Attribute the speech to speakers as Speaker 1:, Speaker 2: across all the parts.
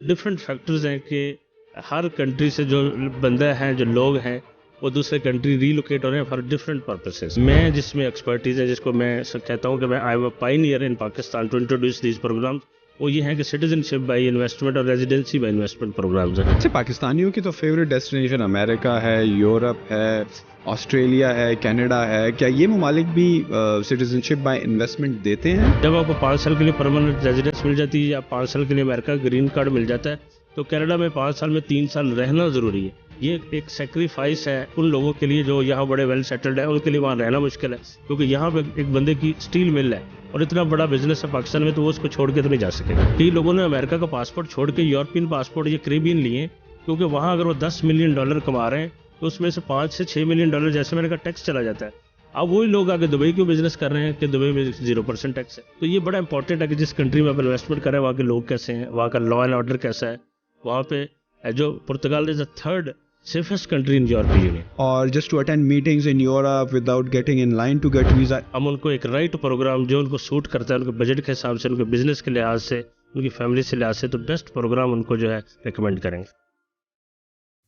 Speaker 1: Different factors ہیں کہ ہر country سے جو بندہ ہیں جو لوگ ہیں وہ دوسرے کنٹری ریلوکیٹ ہو رہے ہیں فار ڈفرینٹ پرپسز. میں جس میں ایکسپرٹیز ہے جس کو میں کہتا ہوں کہ میں I am a pioneer in Pakistan to introduce these programmes, وہ یہ ہیں کہ سٹیزن شپ بائی انویسٹمنٹ اور ریزیڈنسی بائی انویسٹمنٹ پروگرامز ہیں.
Speaker 2: اچھا, پاکستانیوں کی تو فیوریٹ ڈیسٹینیشن امریکہ ہے, یورپ ہے, آسٹریلیا ہے, کینیڈا ہے. کیا یہ ممالک بھی سٹیزن شپ بائی انویسٹمنٹ دیتے ہیں؟ جب
Speaker 1: آپ کو 5 سال کے لیے پرماننٹ ریزیڈنس مل جاتی ہے یا 5 سال کے لیے امریکہ گرین کارڈ مل جاتا ہے تو کینیڈا میں 5 سال میں 3 سال رہنا ضروری ہے. یہ ایک سیکریفائس ہے ان لوگوں کے لیے جو یہاں بڑے ویل سیٹلڈ ہیں, ان کے لیے وہاں رہنا مشکل ہے کیونکہ یہاں پہ ایک بندے کی اسٹیل مل ہے اور اتنا بڑا بزنس ہے پاکستان میں, تو وہ اس کو چھوڑ کے تو نہیں جا سکے گا. کئی لوگوں نے امریکہ کا پاسپورٹ چھوڑ کے یورپین پاسپورٹ یا کریبین لیے کیونکہ وہاں اگر وہ $10 ملین کما رہے ہیں تو اس میں سے $5 سے $6 ملین جیسے میں نے کہا ٹیکس چلا جاتا ہے. اب وہی لوگ آگے دبئی کیوں بزنس کر رہے ہیں کہ دبئی میں 0% ٹیکس ہے. تو یہ بڑا امپورٹنٹ ہے کہ جس کنٹری میں آپ انویسٹمنٹ کر رہے ہیں وہاں کے لوگ کیسے ہیں, وہاں کا لا اینڈ آرڈر کیسا ہے. وہاں پہ جو پرتگال از the third safest country in European Union.
Speaker 2: اور just to attend meetings in Europe without getting in line to get visa.
Speaker 1: ہم ان کو ایک رائٹ پروگرام جو ان کو سوٹ کرتا ہے, ان کے بجٹ کے حساب سے, ان کے بزنس کے لحاظ سے, ان کی فیملی سے لحاظ سے, تو بیسٹ پروگرام ان کو جو ہے ریکمینڈ کریں گے.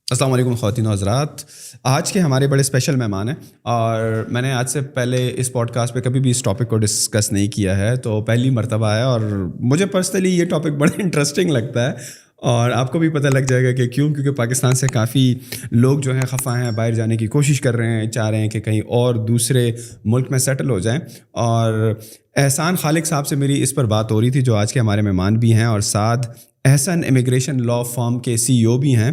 Speaker 2: السلام علیکم خواتین و حضرات. آج کے ہمارے بڑے اسپیشل مہمان ہیں اور میں نے آج سے پہلے اس پوڈ کاسٹ پہ کبھی بھی اس ٹاپک کو ڈسکس نہیں کیا ہے, تو پہلی مرتبہ ہے اور مجھے پرسنلی یہ ٹاپک بڑا انٹرسٹنگ لگتا ہے اور آپ کو بھی پتہ لگ جائے گا کہ کیوں, کیونکہ پاکستان سے کافی لوگ جو ہیں خفا ہیں, باہر جانے کی کوشش کر رہے ہیں, چاہ رہے ہیں کہ کہیں اور دوسرے ملک میں سیٹل ہو جائیں. اور احسان خالق صاحب سے میری اس پر بات ہو رہی تھی جو آج کے ہمارے مہمان بھی ہیں اور ساتھ احسن امیگریشن لا فرم کے CEO بھی ہیں.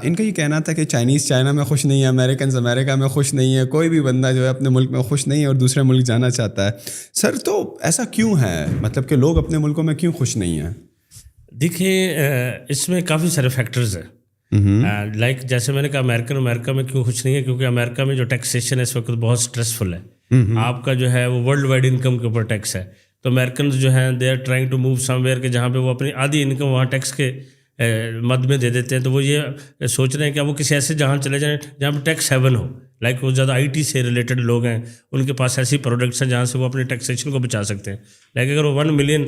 Speaker 2: ان کا یہ کہنا تھا کہ چائنیز چائنا میں خوش نہیں ہے, امریکنز امریکہ میں خوش نہیں ہے, کوئی بھی بندہ جو ہے اپنے ملک میں خوش نہیں ہے اور دوسرے ملک جانا چاہتا ہے. سر تو ایسا کیوں ہے, مطلب کہ لوگ اپنے ملکوں میں کیوں خوش نہیں ہیں؟
Speaker 1: دیکھیں اس میں کافی سارے فیکٹرز ہیں. لائک جیسے میں نے کہا امریکہ میں کیوں خوش نہیں ہے, کیونکہ امریکہ میں جو ٹیکسیشن ہے اس وقت بہت اسٹریسفل ہے. آپ کا جو ہے وہ ورلڈ وائڈ انکم کے اوپر ٹیکس ہے. تو امریکنز جو ہیں they are trying to move somewhere کہ جہاں پہ وہ اپنی آدھی انکم وہاں ٹیکس کے مد میں دے دیتے ہیں. تو وہ یہ سوچ رہے ہیں کہ وہ کسی ایسے جہاں چلے جائیں جہاں پہ ٹیکس ہیون ہو. لائک وہ زیادہ IT سے ریلیٹڈ لوگ ہیں, ان کے پاس ایسی پروڈکٹس ہیں جہاں سے وہ اپنے ٹیکسیشن کو بچا سکتے ہیں. لائک اگر وہ $1 ملین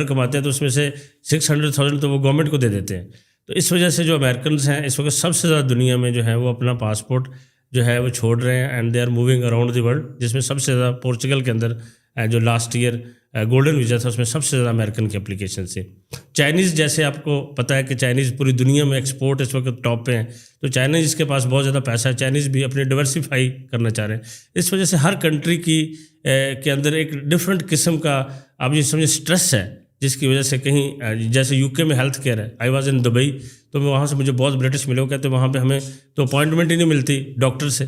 Speaker 1: کماتے ہیں تو اس میں سے 600,000 تو وہ گورنمنٹ کو دے دیتے ہیں. تو اس وجہ سے جو امریکنز ہیں اس وقت سب سے زیادہ دنیا میں جو ہے وہ اپنا پاسپورٹ جو ہے وہ چھوڑ رہے ہیں and they are moving around the world, جس میں سب سے زیادہ پورچوگل کے اندر جو لاسٹ ایئر گولڈن ویزا تھا اس میں سب سے زیادہ امریکن کی اپلیکیشن تھی. چائنیز جیسے آپ کو پتہ ہے کہ چائنیز پوری دنیا میں ایکسپورٹ اس وقت ٹاپ پہ ہیں, تو چائنیز کے پاس بہت زیادہ پیسہ ہے, چائنیز بھی اپنے ڈیورسیفائی کرنا چاہ رہے ہیں. اس وجہ سے ہر کنٹری کے اندر ایک ڈفرینٹ قسم کا آپ یہ سمجھیں اسٹریس ہے, جس کی وجہ سے کہیں جیسے UK میں ہیلتھ کیئر ہے. آئی واز ان دبئی, تو میں وہاں سے مجھے بہت برٹش ملے, وہ کہتے وہاں پہ ہمیں تو اپوائنٹمنٹ ہی نہیں ملتی ڈاکٹر سے,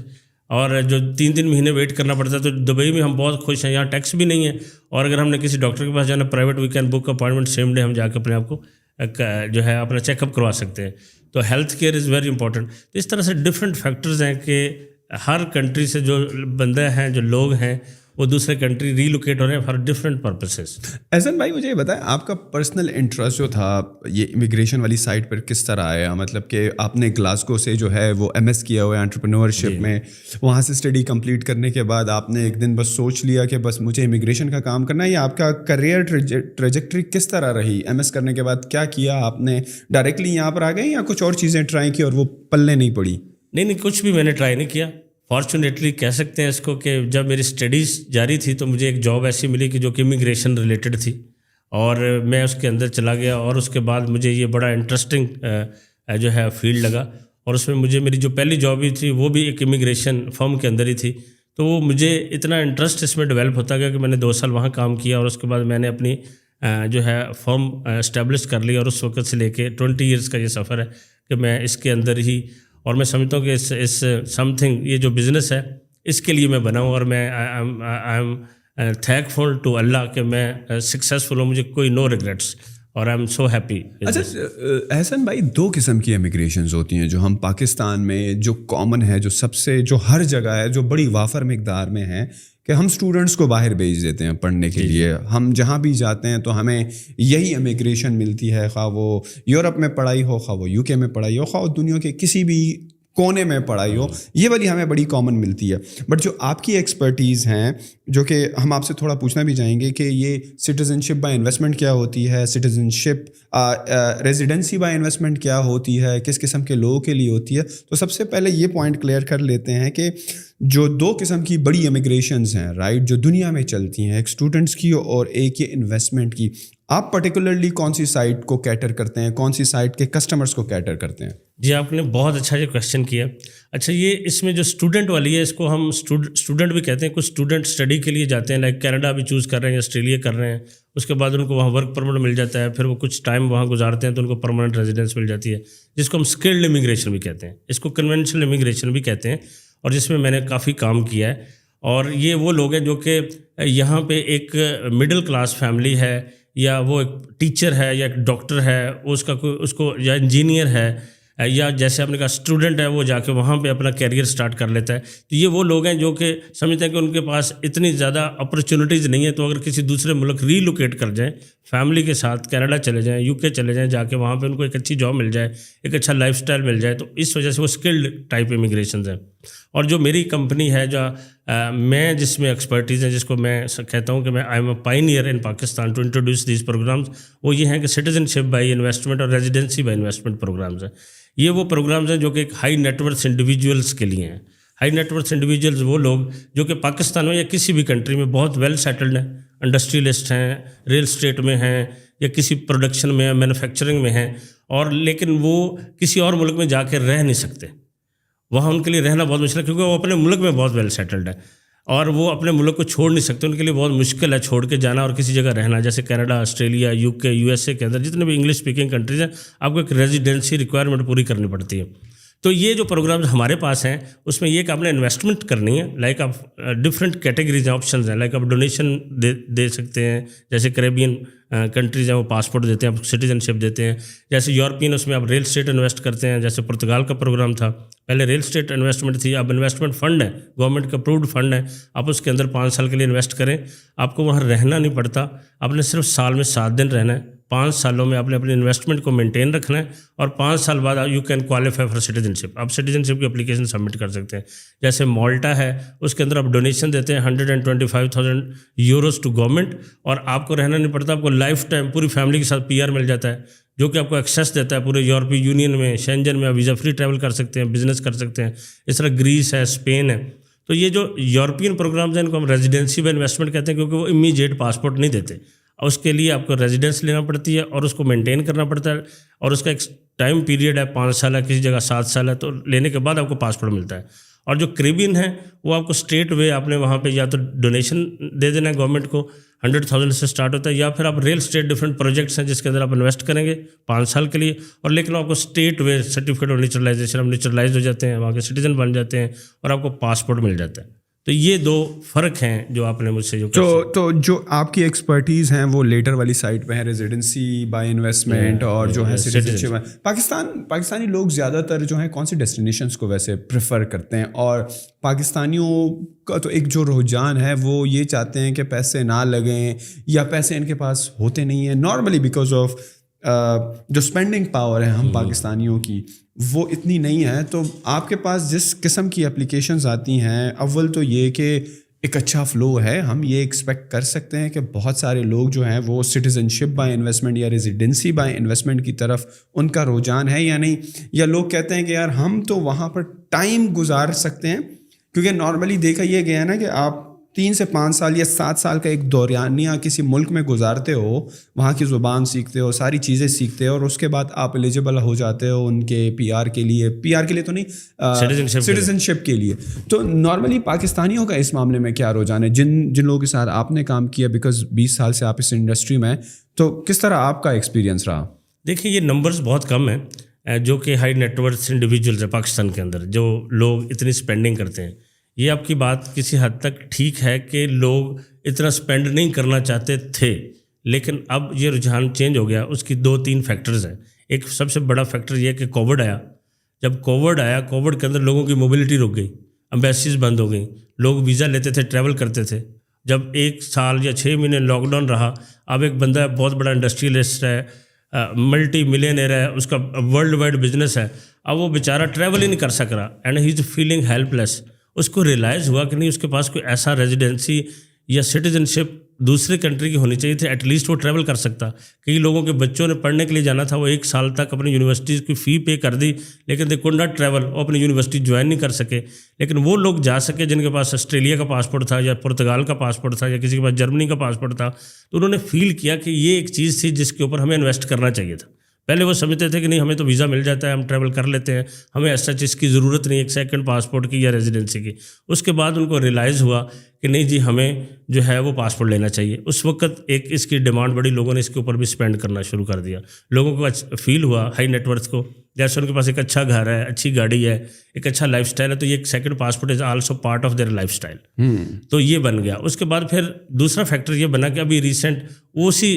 Speaker 1: اور جو 3 مہینے ویٹ کرنا پڑتا ہے. تو دبئی میں ہم بہت خوش ہیں, یہاں ٹیکس بھی نہیں ہے, اور اگر ہم نے کسی ڈاکٹر کے پاس جانا private we can book appointment same day, ہم جا کے اپنے آپ کو جو ہے اپنا چیک اپ کروا سکتے ہیں. تو health care is very important. تو اس طرح سے ڈفرینٹ فیکٹرز ہیں کہ ہر کنٹری سے جو بندے ہیں جو لوگ ہیں وہ دوسرے کنٹری ریلوکیٹ ہو رہے ہیں فار ڈفرینٹ پرپسز.
Speaker 2: احسن بھائی مجھے یہ بتائیں آپ کا پرسنل انٹرسٹ جو تھا یہ امیگریشن والی سائٹ پر کس طرح آیا؟ مطلب کہ آپ نے گلاسگو سے جو ہے وہ MS کیا ہوا ہے انٹرپرینورشپ میں, وہاں سے اسٹڈی کمپلیٹ کرنے کے بعد آپ نے ایک دن بس سوچ لیا کہ بس مجھے امیگریشن کا کام کرنا ہے, یا آپ کا کریئر ٹریجیکٹری کس طرح رہی؟ MS کرنے کے بعد کیا کیا آپ نے؟ ڈائریکٹلی یہاں پر آ گئے یا کچھ اور چیزیں ٹرائی کی اور وہ پلنے نہیں پڑی؟
Speaker 1: نہیں, کچھ بھی میں نے ٹرائی نہیں کیا. فارچونیٹلی کہہ سکتے ہیں اس کو کہ جب میری اسٹڈیز جاری تھی تو مجھے ایک جاب ایسی ملی کہ جو کہ امیگریشن ریلیٹڈ تھی, اور میں اس کے اندر چلا گیا, اور اس کے بعد مجھے یہ بڑا انٹرسٹنگ جو ہے فیلڈ لگا, اور اس میں مجھے میری جو پہلی جاب ہی تھی وہ بھی ایک امیگریشن فرم کے اندر ہی تھی. تو وہ مجھے اتنا انٹرسٹ اس میں ڈیولپ ہوتا گیا کہ میں نے 2 سال وہاں کام کیا, اور اس کے بعد میں نے اپنی جو ہے فرم اسٹیبلش کر لی, اور اس وقت سے لے کے 20 ایئرس کا یہ سفر ہے کہ میں اس کے اندر ہی, اور میں سمجھتا ہوں کہ اس سم تھنگ یہ جو بزنس ہے اس کے لیے میں بنا ہوں, اور میں I am thankful to Allah کہ میں سکسیزفل ہوں, مجھے کوئی نو ریگریٹس, اور آئی ایم سو ہیپی.
Speaker 2: اچھا احسن بھائی, 2 قسم کی امیگریشنز ہوتی ہیں جو ہم پاکستان میں جو کامن ہے, جو سب سے جو ہر جگہ ہے, جو بڑی وافر مقدار میں ہے کہ ہم اسٹوڈنٹس کو باہر بھیج دیتے ہیں پڑھنے کے لیے. ہم جہاں بھی جاتے ہیں تو ہمیں یہی امیگریشن ملتی ہے, خواہ وہ یورپ میں پڑھائی ہو, خواہ وہ UK میں پڑھائی ہو, خواہ وہ دنیا کے کسی بھی کونے میں پڑھائی ہو, یہ والی ہمیں بڑی کامن ملتی ہے. بٹ جو آپ کی ایکسپرٹیز ہیں, جو کہ ہم آپ سے تھوڑا پوچھنا بھی چاہیں گے کہ یہ سٹیزن شپ بائی انویسٹمنٹ کیا ہوتی ہے, citizen ship residency by investment کیا ہوتی ہے, کس قسم کے لوگوں کے لیے ہوتی ہے. تو سب سے پہلے یہ پوائنٹ کلیئر کر لیتے ہیں کہ جو 2 قسم کی بڑی امیگریشنز ہیں رائٹ, جو دنیا میں چلتی ہیں, ایک اسٹوڈنٹس کی اور ایک یہ انویسٹمنٹ کی, آپ پرٹیکولرلی کون سی سائٹ کو کیٹر کرتے ہیں, کون سی سائٹ کے کسٹمرس کو کیٹر کرتے ہیں؟
Speaker 1: جی آپ نے بہت اچھا یہ کویشچن کیا. اچھا یہ اس میں جو اسٹوڈنٹ والی ہے اس کو ہم اسٹوڈنٹ بھی کہتے ہیں. کچھ اسٹوڈنٹ اسٹڈی کے لیے جاتے ہیں, لائک کینیڈا بھی چوز کر رہے ہیں یا آسٹریلیا کر رہے ہیں, اس کے بعد ان کو وہاں ورک پرمٹ مل جاتا ہے, پھر وہ کچھ ٹائم وہاں گزارتے ہیں تو ان کو پرماننٹ ریزیڈنس مل جاتی ہے, جس کو ہم اسکلڈ امیگریشن بھی کہتے ہیں, اس کو کنونشنل امیگریشن بھی کہتے ہیں, اور جس میں نے کافی کام کیا ہے. اور یہ وہ لوگ ہیں جو کہ یہاں پہ ایک مڈل کلاس فیملی ہے, یا وہ ایک ٹیچر ہے یا ایک ڈاکٹر ہے, اس کو یا انجینئر ہے, یا جیسے آپ نے کہا اسٹوڈنٹ ہے, وہ جا کے وہاں پہ اپنا کیریئر سٹارٹ کر لیتا ہے. تو یہ وہ لوگ ہیں جو کہ سمجھتے ہیں کہ ان کے پاس اتنی زیادہ اپرچونیٹیز نہیں ہیں, تو اگر کسی دوسرے ملک ری لوکیٹ کر جائیں فیملی کے ساتھ, کینیڈا چلے جائیں, یو کے چلے جائیں, جا کے وہاں پہ ان کو ایک اچھی جاب مل جائے, ایک اچھا لائف اسٹائل مل جائے, تو اس وجہ سے وہ اسکلڈ ٹائپ امیگریشنز ہیں. اور جو میری کمپنی ہے, جو میں جس میں ایکسپرٹیز ہیں, جس کو میں کہتا ہوں کہ میں I am a pioneer in Pakistan to introduce these programmes, وہ یہ ہیں کہ سٹیزن شپ بائی انویسٹمنٹ اور ریزیڈنسی بائی انویسٹمنٹ پروگرامز ہیں. یہ وہ پروگرامز ہیں جو کہ ایک ہائی نیٹ ورتھ انڈیویجولس کے لیے ہیں. ہائی نیٹ ورتھ انڈیویجولز وہ لوگ جو کہ پاکستان میں یا کسی بھی کنٹری میں بہت ویل سیٹلڈ ہیں, انڈسٹریلسٹ ہیں, ریل اسٹیٹ میں ہیں, یا کسی پروڈکشن میں, مینوفیکچرنگ میں ہیں, اور لیکن وہ کسی اور ملک میں جا کے رہ نہیں سکتے. وہاں ان کے لیے رہنا بہت مشکل ہے, کیونکہ وہ اپنے ملک میں بہت ویل سیٹلڈ ہے, اور وہ اپنے ملک کو چھوڑ نہیں سکتے. ان کے لیے بہت مشکل ہے چھوڑ کے جانا اور کسی جگہ رہنا. جیسے کینیڈا, آسٹریلیا, یو کے, یو ایس اے کے اندر جتنے بھی انگلش اسپیکنگ کنٹریز ہیں, آپ کو ایک ریزیڈنسی ریکوائرمنٹ پوری کرنی پڑتی ہے. تو یہ جو پروگرامز ہمارے پاس ہیں, اس میں یہ کہ آپ نے انویسٹمنٹ کرنی ہے, لائک آپ ڈفرینٹ کیٹیگریز ہیں, آپشنز ہیں, لائک آپ ڈونیشن دے سکتے ہیں, جیسے کریبین کنٹریز ہیں وہ پاسپورٹ دیتے ہیں, آپ سٹیزن شپ دیتے ہیں. جیسے یورپین, اس میں آپ ریل اسٹیٹ انویسٹ کرتے ہیں, جیسے پرتگال کا پروگرام تھا, پہلے ریل اسٹیٹ انویسٹمنٹ تھی, اب انویسٹمنٹ فنڈ ہے, گورنمنٹ کا اپرووڈ فنڈ ہے, آپ اس کے اندر 5 سال کے لیے انویسٹ کریں, آپ کو وہاں رہنا نہیں پڑتا, آپ نے صرف سال میں 7 دن رہنا ہے. 5 سالوں میں آپ نے اپنی انویسٹمنٹ کو مینٹین رکھنا ہے, اور 5 سال بعد you can qualify for citizenship. آپ سٹیزن شپ کی اپلیکیشن سبمٹ کر سکتے ہیں. جیسے مالٹا ہے, اس کے اندر آپ ڈونیشن دیتے ہیں 125,000 یوروز ٹو گورنمنٹ, اور آپ کو رہنا نہیں پڑتا, آپ کو لائف ٹائم پوری فیملی کے ساتھ PR مل جاتا ہے, جو کہ آپ کو ایکسیس دیتا ہے پورے یورپی یونین میں, شینجن میں آپ ویزا فری ٹریول کر سکتے ہیں, بزنس کر سکتے ہیں. اس طرح گریس ہے, اسپین ہے. تو یہ جو یورپین پروگرامز ہیں ان کو ہم ریزیڈنسی بائی انویسٹمنٹ کہتے ہیں, کیونکہ وہ امیجیٹ پاسپورٹ نہیں دیتے, اور اس کے لیے آپ کو ریزیڈنس لینا پڑتی ہے, اور اس کو مینٹین کرنا پڑتا ہے, اور اس کا ایک ٹائم پیریڈ ہے, 5 سال ہے, کسی جگہ 7 سال ہے, تو لینے کے بعد آپ کو پاسپورٹ ملتا ہے. اور جو کریبین ہے وہ آپ کو اسٹیٹ وے, آپ نے وہاں پہ یا تو ڈونیشن دے دینا ہے گورنمنٹ کو, 100,000 سے اسٹارٹ ہوتا ہے, یا پھر آپ ریل اسٹیٹ ڈفرینٹ پروجیکٹس ہیں جس کے اندر آپ انویسٹ کریں گے 5 سال کے لیے, اور لیکن آپ کو state way certificate of naturalisation, آپ نیچرلائز ہو جاتے ہیں, وہاں کے سٹیزن بن جاتے ہیں, اور آپ کو پاسپورٹ مل جاتا ہے. تو یہ 2 فرق ہیں جو آپ نے مجھ سے
Speaker 2: تو جو آپ کی ایکسپرٹیز ہیں وہ لیٹر والی سائٹ پہ ہیں, ریزیڈنسی بائی انویسٹمنٹ, اور جو ہے سٹیزن شپ. پاکستانی لوگ زیادہ تر جو ہیں کون سی ڈیسٹینیشنس کو ویسے پریفر کرتے ہیں؟ اور پاکستانیوں کا تو ایک جو رجحان ہے وہ یہ چاہتے ہیں کہ پیسے نہ لگیں, یا پیسے ان کے پاس ہوتے نہیں ہیں نارملی, بیکاز آف جو اسپینڈنگ پاور ہے ہم پاکستانیوں کی وہ اتنی نہیں ہے. تو آپ کے پاس جس قسم کی اپلیکیشنز آتی ہیں, اول تو یہ کہ ایک اچھا فلو ہے, ہم یہ ایکسپیکٹ کر سکتے ہیں کہ بہت سارے لوگ جو ہیں وہ سٹیزن شپ بائی انویسٹمنٹ یا ریزیڈنسی بائی انویسٹمنٹ کی طرف ان کا رجحان ہے یا نہیں, یا لوگ کہتے ہیں کہ یار ہم تو وہاں پر ٹائم گزار سکتے ہیں, کیونکہ نارملی دیکھا یہ گیا ہے نا کہ آپ 3 سے 5 سال یا 7 سال کا ایک دورانیہ کسی ملک میں گزارتے ہو, وہاں کی زبان سیکھتے ہو, ساری چیزیں سیکھتے ہو, اور اس کے بعد آپ ایلیجیبل ہو جاتے ہو ان کے PR کے لیے تو نہیں, سٹیزن شپ کے لیے. تو نارملی پاکستانیوں کا اس معاملے میں کیا رجحان ہے, جن لوگوں کے ساتھ آپ نے کام کیا, بیکاز 20 سال سے آپ اس انڈسٹری میں, تو کس طرح آپ کا ایکسپیرینس رہا؟
Speaker 1: دیکھیے یہ نمبرز بہت کم ہیں جو کہ ہائی نیٹ ورتھ انڈیویجولز ہیں پاکستان کے اندر, جو لوگ اتنی اسپینڈنگ کرتے ہیں. یہ آپ کی بات کسی حد تک ٹھیک ہے کہ لوگ اتنا اسپینڈ نہیں کرنا چاہتے تھے, لیکن اب یہ رجحان چینج ہو گیا. اس کی 2-3 فیکٹرز ہیں. ایک سب سے بڑا فیکٹر یہ کہ کووڈ آیا. جب کووڈ آیا, کووڈ کے اندر لوگوں کی موبلٹی رک گئی, امبیسیز بند ہو گئیں, لوگ ویزا لیتے تھے, ٹریول کرتے تھے. جب 1 سال یا 6 مہینے لاک ڈاؤن رہا, اب ایک بندہ بہت بڑا انڈسٹریلسٹ ہے, ملٹی ملینئر ہے, اس کا ورلڈ وائڈ بزنس ہے, اب وہ بیچارہ ٹریول ہی نہیں کر سک رہا and he is feeling helpless. اس کو ریئلائز ہوا کہ نہیں اس کے پاس کوئی ایسا ریزیڈنسی یا سٹیزن شپ دوسرے کنٹری کی ہونی چاہیے تھی, ایٹ لیسٹ وہ ٹریول کر سکتا. کئی لوگوں کے بچوں نے پڑھنے کے لیے جانا تھا, وہ 1 سال تک اپنی یونیورسٹیز کی فی پے کر دی, لیکن دے کوڈ ناٹ ٹریول, وہ اپنی یونیورسٹی جوائن نہیں کر سکے. لیکن وہ لوگ جا سکے جن کے پاس آسٹریلیا کا پاسپورٹ تھا یا پرتگال کا پاسپورٹ تھا یا کسی کے پاس جرمنی کا پاسپورٹ تھا. تو انہوں نے فیل کیا کہ یہ ایک چیز تھی جس کے اوپر ہمیں انویسٹ کرنا چاہیے تھا. پہلے وہ سمجھتے تھے کہ نہیں ہمیں تو ویزا مل جاتا ہے, ہم ٹریول کر لیتے ہیں, ہمیں ایسا چیز کی ضرورت نہیں ایک سیکنڈ پاسپورٹ کی یا ریزیڈنسی کی. اس کے بعد ان کو ریئلائز ہوا کہ نہیں جی ہمیں جو ہے وہ پاسپورٹ لینا چاہیے. اس وقت ایک اس کی ڈیمانڈ بڑی, لوگوں نے اس کے اوپر بھی اسپینڈ کرنا شروع کر دیا. لوگوں کو فیل ہوا ہائی نیٹ ورتھ کو, جیسے ان کے پاس ایک اچھا گھر ہے, اچھی گاڑی ہے, ایک اچھا لائف اسٹائل ہے, تو یہ ایک second passport is also part of their lifestyle. تو یہ بن گیا. اس کے بعد پھر دوسرا فیکٹر یہ بنا کہ ابھی ریسنٹ اسی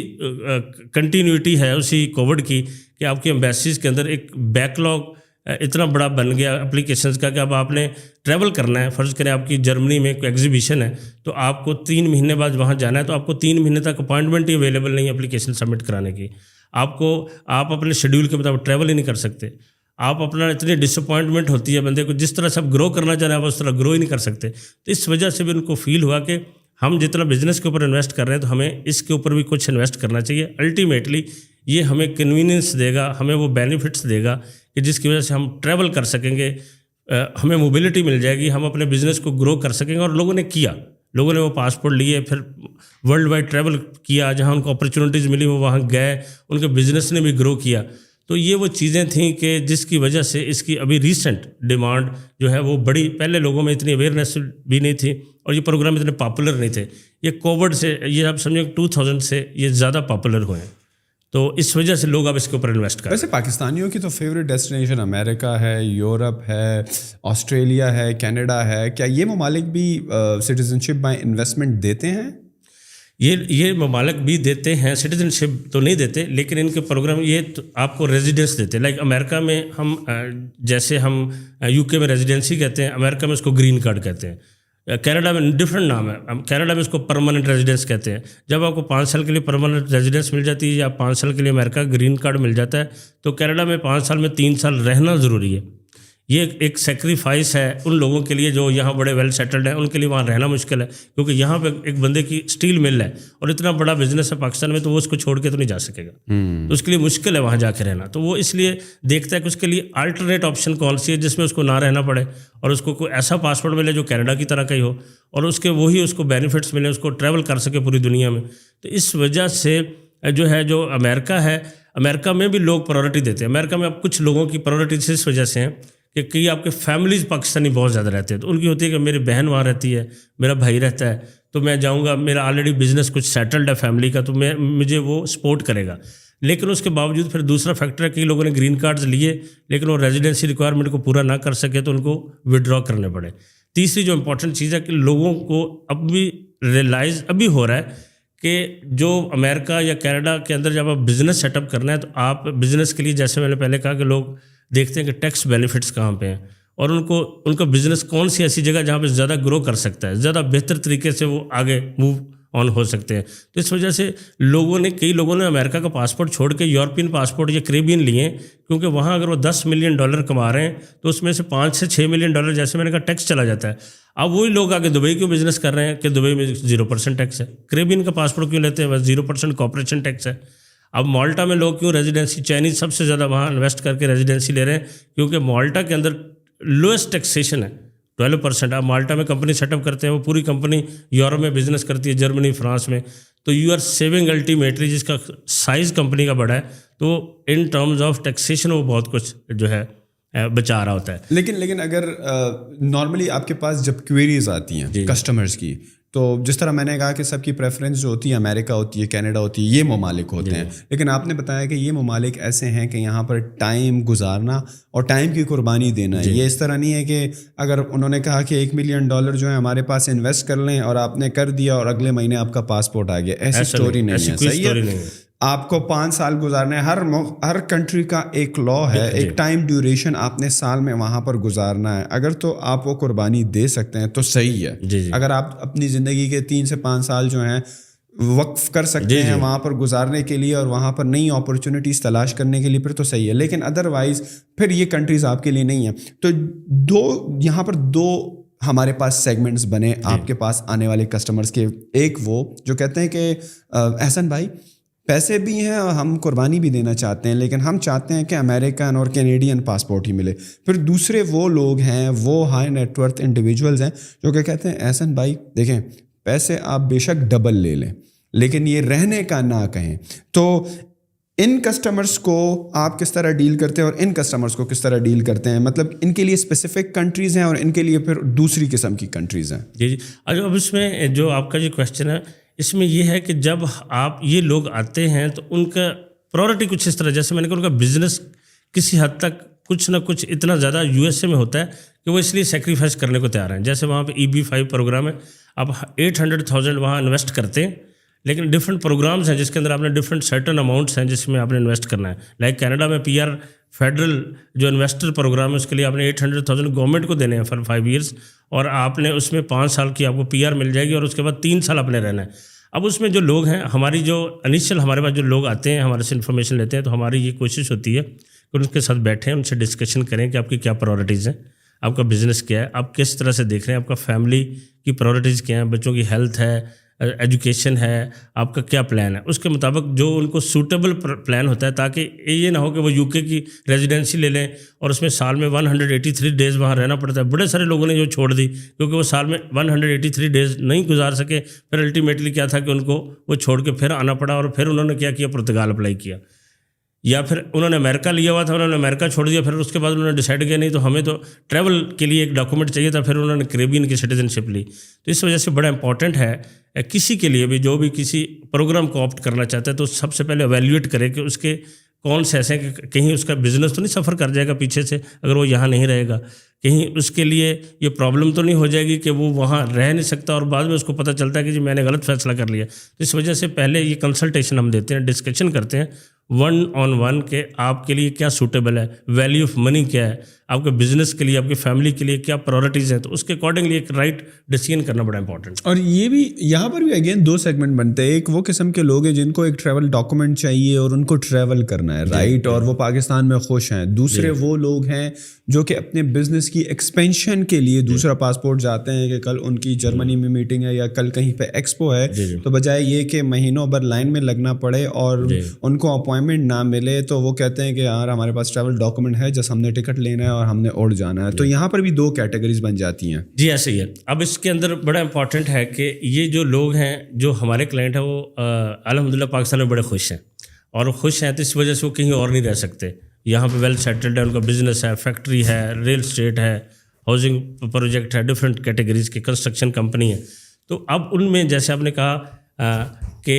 Speaker 1: کنٹینیوٹی ہے اسی کووڈ کی کہ آپ کی ایمبیسیز کے اندر ایک بیک لاگ اتنا بڑا بن گیا اپلیکیشنز کا کہ اب آپ نے ٹریول کرنا ہے. فرض کریں آپ کی جرمنی میں کوئی ایگزیبیشن ہے تو آپ کو 3 مہینے بعد وہاں جانا ہے, تو آپ کو 3 مہینے تک اپائنٹمنٹ ہی اویلیبل نہیں ہے اپلیکیشن سبمٹ کرانے کی. آپ اپنے شیڈیول کے مطابق ٹریول ہی نہیں کر سکتے. آپ اپنا اتنی ڈس اپوائنٹمنٹ ہوتی ہے بندے کو, جس طرح سے آپ گرو کرنا چاہ رہے ہیں آپ اس طرح گرو ہی نہیں کر سکتے. تو اس وجہ سے بھی ان کو فیل ہوا کہ ہم جتنا بزنس کے اوپر انویسٹ کر رہے ہیں تو ہمیں اس کے اوپر بھی کچھ انویسٹ کرنا چاہیے. الٹیمیٹلی یہ ہمیں کنوینئنس دے گا, ہمیں وہ بینیفٹس دے گا کہ جس کی وجہ سے ہم ٹریول کر سکیں گے, ہمیں موبلٹی مل جائے گی, ہم اپنے بزنس کو گرو کر سکیں گے. اور لوگوں نے کیا, لوگوں نے وہ پاسپورٹ لیے, پھر ورلڈ وائڈ ٹریول کیا, جہاں ان کو اپرچونیٹیز ملی وہ وہاں گئے, ان کے بزنس نے بھی گرو کیا. تو یہ وہ چیزیں تھیں کہ جس کی وجہ سے اس کی ابھی ریسنٹ ڈیمانڈ جو ہے وہ بڑی. پہلے لوگوں میں اتنی اویئرنیس بھی نہیں تھی اور یہ پروگرام اتنے پاپولر نہیں تھے. یہ کووڈ سے, یہ آپ سمجھیں 2000 سے یہ زیادہ پاپولر ہوئے ہیں, تو اس وجہ سے لوگ اب اس کے اوپر انویسٹ کریں.
Speaker 2: ویسے پاکستانیوں کی تو فیوریٹ ڈیسٹینیشن امریکہ ہے, یورپ ہے, آسٹریلیا ہے, کینیڈا ہے. کیا یہ ممالک بھی سٹیزن شپ بائی انویسٹمنٹ دیتے ہیں؟
Speaker 1: یہ ممالک بھی دیتے ہیں, سٹیزن شپ تو نہیں دیتے, لیکن ان کے پروگرام یہ آپ کو ریزیڈنس دیتے ہیں. لائک امریکہ میں ہم جیسے ہم یو کے میں ریزیڈنسی کہتے ہیں, امریکہ میں اس کو گرین کارڈ کہتے ہیں. کینیڈا میں ڈفرینٹ نام ہے, کینیڈا میں اس کو پرماننٹ ریزیڈنس کہتے ہیں. جب آپ کو 5 سال کے لیے پرماننٹ ریزیڈنس مل جاتی ہے یا 5 سال کے لیے امریکہ گرین کارڈ مل جاتا ہے, تو کینیڈا میں 5 سال میں 3 سال رہنا ضروری ہے. یہ ایک سیکریفائس ہے ان لوگوں کے لیے جو یہاں بڑے ویل سیٹلڈ ہیں, ان کے لیے وہاں رہنا مشکل ہے, کیونکہ یہاں پہ ایک بندے کی اسٹیل مل ہے اور اتنا بڑا بزنس ہے پاکستان میں, تو وہ اس کو چھوڑ کے تو نہیں جا سکے گا, تو اس کے لیے مشکل ہے وہاں جا کے رہنا. تو وہ اس لیے دیکھتا ہے کہ اس کے لیے الٹرنیٹ آپشن کون سی ہے جس میں اس کو نہ رہنا پڑے اور اس کو کوئی ایسا پاسپورٹ ملے جو کینیڈا کی طرح کا ہی ہو اور اس کے وہی اس کو بینیفٹس ملے, اس کو ٹریول کر سکے پوری دنیا میں. تو اس وجہ سے جو ہے جو امریکہ ہے, امریکہ میں بھی لوگ پرائورٹی دیتے ہیں. امریکہ میں اب کچھ لوگوں کی پرائورٹی اس وجہ سے ہیں کہ کئی آپ کے فیملیز پاکستانی بہت زیادہ رہتے ہیں, تو ان کی ہوتی ہے کہ میری بہن وہاں رہتی ہے, میرا بھائی رہتا ہے, تو میں جاؤں گا, میرا آلریڈی بزنس کچھ سیٹلڈ ہے فیملی کا, تو مجھے وہ سپورٹ کرے گا. لیکن اس کے باوجود پھر دوسرا فیکٹر ہے, کئی لوگوں نے گرین کارڈز لیے لیکن وہ ریزیڈنسی ریکوائرمنٹ کو پورا نہ کر سکے تو ان کو ودرا کرنے پڑے. تیسری جو امپورٹنٹ چیز ہے کہ لوگوں کو اب بھی ریئلائز ابھی ہو رہا ہے کہ جو امریکہ یا کینیڈا کے اندر جب آپ بزنس سیٹ اپ کرنا ہے تو آپ بزنس کے لیے, جیسے میں نے پہلے کہا کہ لوگ دیکھتے ہیں کہ ٹیکس بینیفٹس کہاں پہ ہیں اور ان کا بزنس کون سی ایسی جگہ جہاں پہ زیادہ گرو کر سکتا ہے, زیادہ بہتر طریقے سے وہ آگے موو آن ہو سکتے ہیں. تو اس وجہ سے کئی لوگوں نے امریکہ کا پاسپورٹ چھوڑ کے یورپین پاسپورٹ یا کریبین لیے, کیونکہ وہاں اگر وہ $10 ملین کما رہے ہیں تو اس میں سے $5 سے $6 ملین جیسے میں نے کہا ٹیکس چلا جاتا ہے. اب وہی لوگ آگے دبئی کیوں بزنس کر رہے ہیں کہ دبئی میں 0% ٹیکس ہے, کریبین کا پاسپورٹ کیوں لیتے ہیں, بس 0% کارپوریشن ٹیکس ہے. اب مالٹا میں لوگ کیوں ریزیڈنسی, چائنیز سب سے زیادہ وہاں انویسٹ کر کے ریزیڈنسی لے رہے ہیں کیونکہ مالٹا کے اندر لوئسٹ ٹیکسیشن ہے 12%. آپ مالٹا میں کمپنی سیٹ اپ کرتے ہیں, وہ پوری کمپنی یورپ میں بزنس کرتی ہے, جرمنی, فرانس میں, تو یو آر سیونگ الٹیمیٹلی. جس کا سائز کمپنی کا بڑا ہے تو ان ٹرمز آف ٹیکسیشن وہ بہت کچھ جو ہے بچا رہا ہوتا ہے.
Speaker 2: لیکن اگر نارملی آپ کے پاس جب کوئریز آتی ہیں کسٹمرز کی, تو جس طرح میں نے کہا کہ سب کی پریفرنس جو ہوتی ہے امریکہ ہوتی ہے, کینیڈا ہوتی ہے, یہ ممالک ہوتے ہیں, لیکن آپ نے بتایا کہ یہ ممالک ایسے ہیں کہ یہاں پر ٹائم گزارنا اور ٹائم کی قربانی دینا ہے. یہ اس طرح نہیں ہے کہ اگر انہوں نے کہا کہ $1 ملین جو ہے ہمارے پاس انویسٹ کر لیں اور آپ نے کر دیا اور اگلے مہینے آپ کا پاسپورٹ آ گیا, ایسی اسٹوری نہیں ہے. صحیح ہے, آپ کو 5 سال گزارنے, ہر کنٹری کا ایک لا ہے, ایک ٹائم ڈیوریشن آپ نے سال میں وہاں پر گزارنا ہے. اگر تو آپ وہ قربانی دے سکتے ہیں تو صحیح ہے. اگر آپ اپنی زندگی کے 3 سے 5 سال جو ہیں وقف کر سکتے ہیں وہاں پر گزارنے کے لیے اور وہاں پر نئی اپرچونیٹیز تلاش کرنے کے لیے پھر تو صحیح ہے. لیکن ادروائز پھر یہ کنٹریز آپ کے لیے نہیں ہیں. تو یہاں پر دو ہمارے پاس سیگمنٹس بنے آپ کے پاس آنے والے کسٹمرز کے. ایک وہ جو کہتے ہیں کہ احسن بھائی پیسے بھی ہیں اور ہم قربانی بھی دینا چاہتے ہیں لیکن ہم چاہتے ہیں کہ امریکن اور کینیڈین پاسپورٹ ہی ملے. پھر دوسرے وہ لوگ ہیں, وہ ہائی نیٹ ورتھ انڈیویجولز ہیں جو کہ کہتے ہیں احسن بھائی دیکھیں پیسے آپ بے شک ڈبل لے لیں لیکن یہ رہنے کا نہ کہیں. تو ان کسٹمرز کو آپ کس طرح ڈیل کرتے ہیں اور ان کسٹمرز کو کس طرح ڈیل کرتے ہیں؟ مطلب ان کے لیے اسپیسیفک کنٹریز ہیں اور ان کے لیے پھر دوسری قسم کی کنٹریز ہیں.
Speaker 1: جی اب اس میں جو آپ کا جو کویشچن ہے اس میں یہ ہے کہ جب آپ یہ لوگ آتے ہیں تو ان کا پرائورٹی کچھ اس طرح, جیسے میں نے کہا ان کا بزنس کسی حد تک کچھ نہ کچھ اتنا زیادہ USA میں ہوتا ہے کہ وہ اس لیے سیکریفائز کرنے کو تیار ہیں. جیسے وہاں پہ EB-5 پروگرام ہے, آپ 800,000 وہاں انویسٹ کرتے ہیں لیکن ڈفرینٹ پروگرامز ہیں جس کے اندر آپ نے ڈفرینٹ سرٹن اماؤنٹس ہیں جس میں آپ نے انویسٹ کرنا ہے. لائک کینیڈا میں PR فیڈرل جو انویسٹر پروگرام ہے اس کے لیے آپ نے 800,000 گورنمنٹ کو دینے ہیں فار 5 ایئرس اور آپ نے اس میں 5 سال کی آپ کو PR مل جائے گی اور اس کے بعد 3 سال آپ نے رہنا ہے. اب اس میں جو لوگ ہیں ہماری جو انیشیل ہمارے پاس جو لوگ آتے ہیں ہمارے سے انفارمیشن لیتے ہیں تو ہماری یہ کوشش ہوتی ہے کہ ان کے ساتھ بیٹھیں, ان سے ڈسکشن کریں کہ آپ کی کیا پرائورٹیز ہیں, آپ کا بزنس کیا ہے, آپ کس طرح سے دیکھ رہے ہیں, آپ کا فیملی کی پرائورٹیز کیا ہیں, بچوں کی ہیلتھ ہے, ایجوکیشن ہے, آپ کا کیا پلان ہے. اس کے مطابق جو ان کو سوٹیبل پلان ہوتا ہے تاکہ یہ نہ ہو کہ وہ UK کی ریزیڈینسی لے لیں اور اس میں سال میں 183 ڈیز وہاں رہنا پڑتا ہے. بڑے سارے لوگوں نے جو چھوڑ دی کیونکہ وہ سال میں 183 ڈیز نہیں گزار سکے. پھر الٹیمیٹلی کیا تھا کہ ان کو وہ چھوڑ کے پھر آنا پڑا اور پھر انہوں نے کیا پرتگال اپلائی کیا, یا پھر انہوں نے امریکہ لیا ہوا تھا, انہوں نے امریکہ چھوڑ دیا, پھر اس کے بعد انہوں نے ڈیسائڈ کیا نہیں تو ہمیں تو ٹریول کے لیے ایک ڈاکومنٹ چاہیے تھا, پھر انہوں نے کیریبین کی سٹیزن شپ لی. تو اس وجہ سے بڑا امپورٹنٹ ہے کسی کے لیے بھی جو بھی کسی پروگرام کو آپٹ کرنا چاہتا ہے تو سب سے پہلے ایویلیویٹ کرے کہ اس کے کون سے ایسے ہیں کہ کہیں اس کا بزنس تو نہیں سفر کر جائے گا پیچھے سے اگر وہ یہاں نہیں رہے گا, کہیں اس کے لیے یہ پرابلم تو نہیں ہو جائے گی کہ وہ وہاں رہ نہیں سکتا اور بعد میں اس کو پتہ چلتا ہے کہ جی میں نے غلط فیصلہ کر لیا. اس وجہ سے پہلے یہ کنسلٹیشن ہم دیتے ہیں, ڈسکشن کرتے ہیں 1-on-1 کہ آپ کے لیے کیا سوٹیبل ہے, ویلیو آف منی کیا ہے, آپ کے بزنس کے لیے آپ کی فیملی کے لیے کیا پرائورٹیز ہیں, تو اس کے اکارڈنگلی ایک رائٹ ڈیسیژن کرنا بڑا امپورٹنٹ.
Speaker 2: اور یہ بھی یہاں پر بھی اگین 2 سیگمنٹ بنتے ہیں. ایک وہ قسم کے لوگ ہیں جن کو ایک ٹریول ڈاکومنٹ چاہیے اور ان کو ٹریول کرنا ہے رائٹ, اور وہ پاکستان میں خوش ہیں. دوسرے وہ لوگ ہیں جو کہ اپنے بزنس کی ایکسپینشن کے لیے دوسرا پاسپورٹ جاتے ہیں کہ کل ان کی جرمنی میں میٹنگ ہے یا کل کہیں پہ ایکسپو ہے, تو بجائے یہ کہ مہینوں بھر لائن میں لگنا پڑے اور ان کو اپوائنٹمنٹ نہ ملے تو وہ کہتے ہیں کہ یار ہمارے پاس ٹریول ڈاکومنٹ ہے, جس ہم نے ٹکٹ لینا ہے اور ہم نے اڑ جانا ہے. تو یہاں پر بھی 2 کیٹیگریز بن جاتی ہیں.
Speaker 1: جی ایسے ہی ہے. اب اس کے اندر بڑا امپورٹنٹ ہے کہ یہ جو لوگ ہیں جو ہمارے کلائنٹ ہیں وہ الحمدللہ پاکستان میں بڑے خوش ہیں, اور خوش ہیں تو اس وجہ سے وہ کہیں اور نہیں رہ سکتے. یہاں پہ ویل سیٹلڈ ہے, ان کا بزنس ہے, فیکٹری ہے, ریل اسٹیٹ ہے, ہاؤسنگ پروجیکٹ ہے, ڈفرینٹ کیٹیگریز کی کنسٹرکشن کمپنی ہے. تو اب ان میں جیسے آپ نے کہا کہ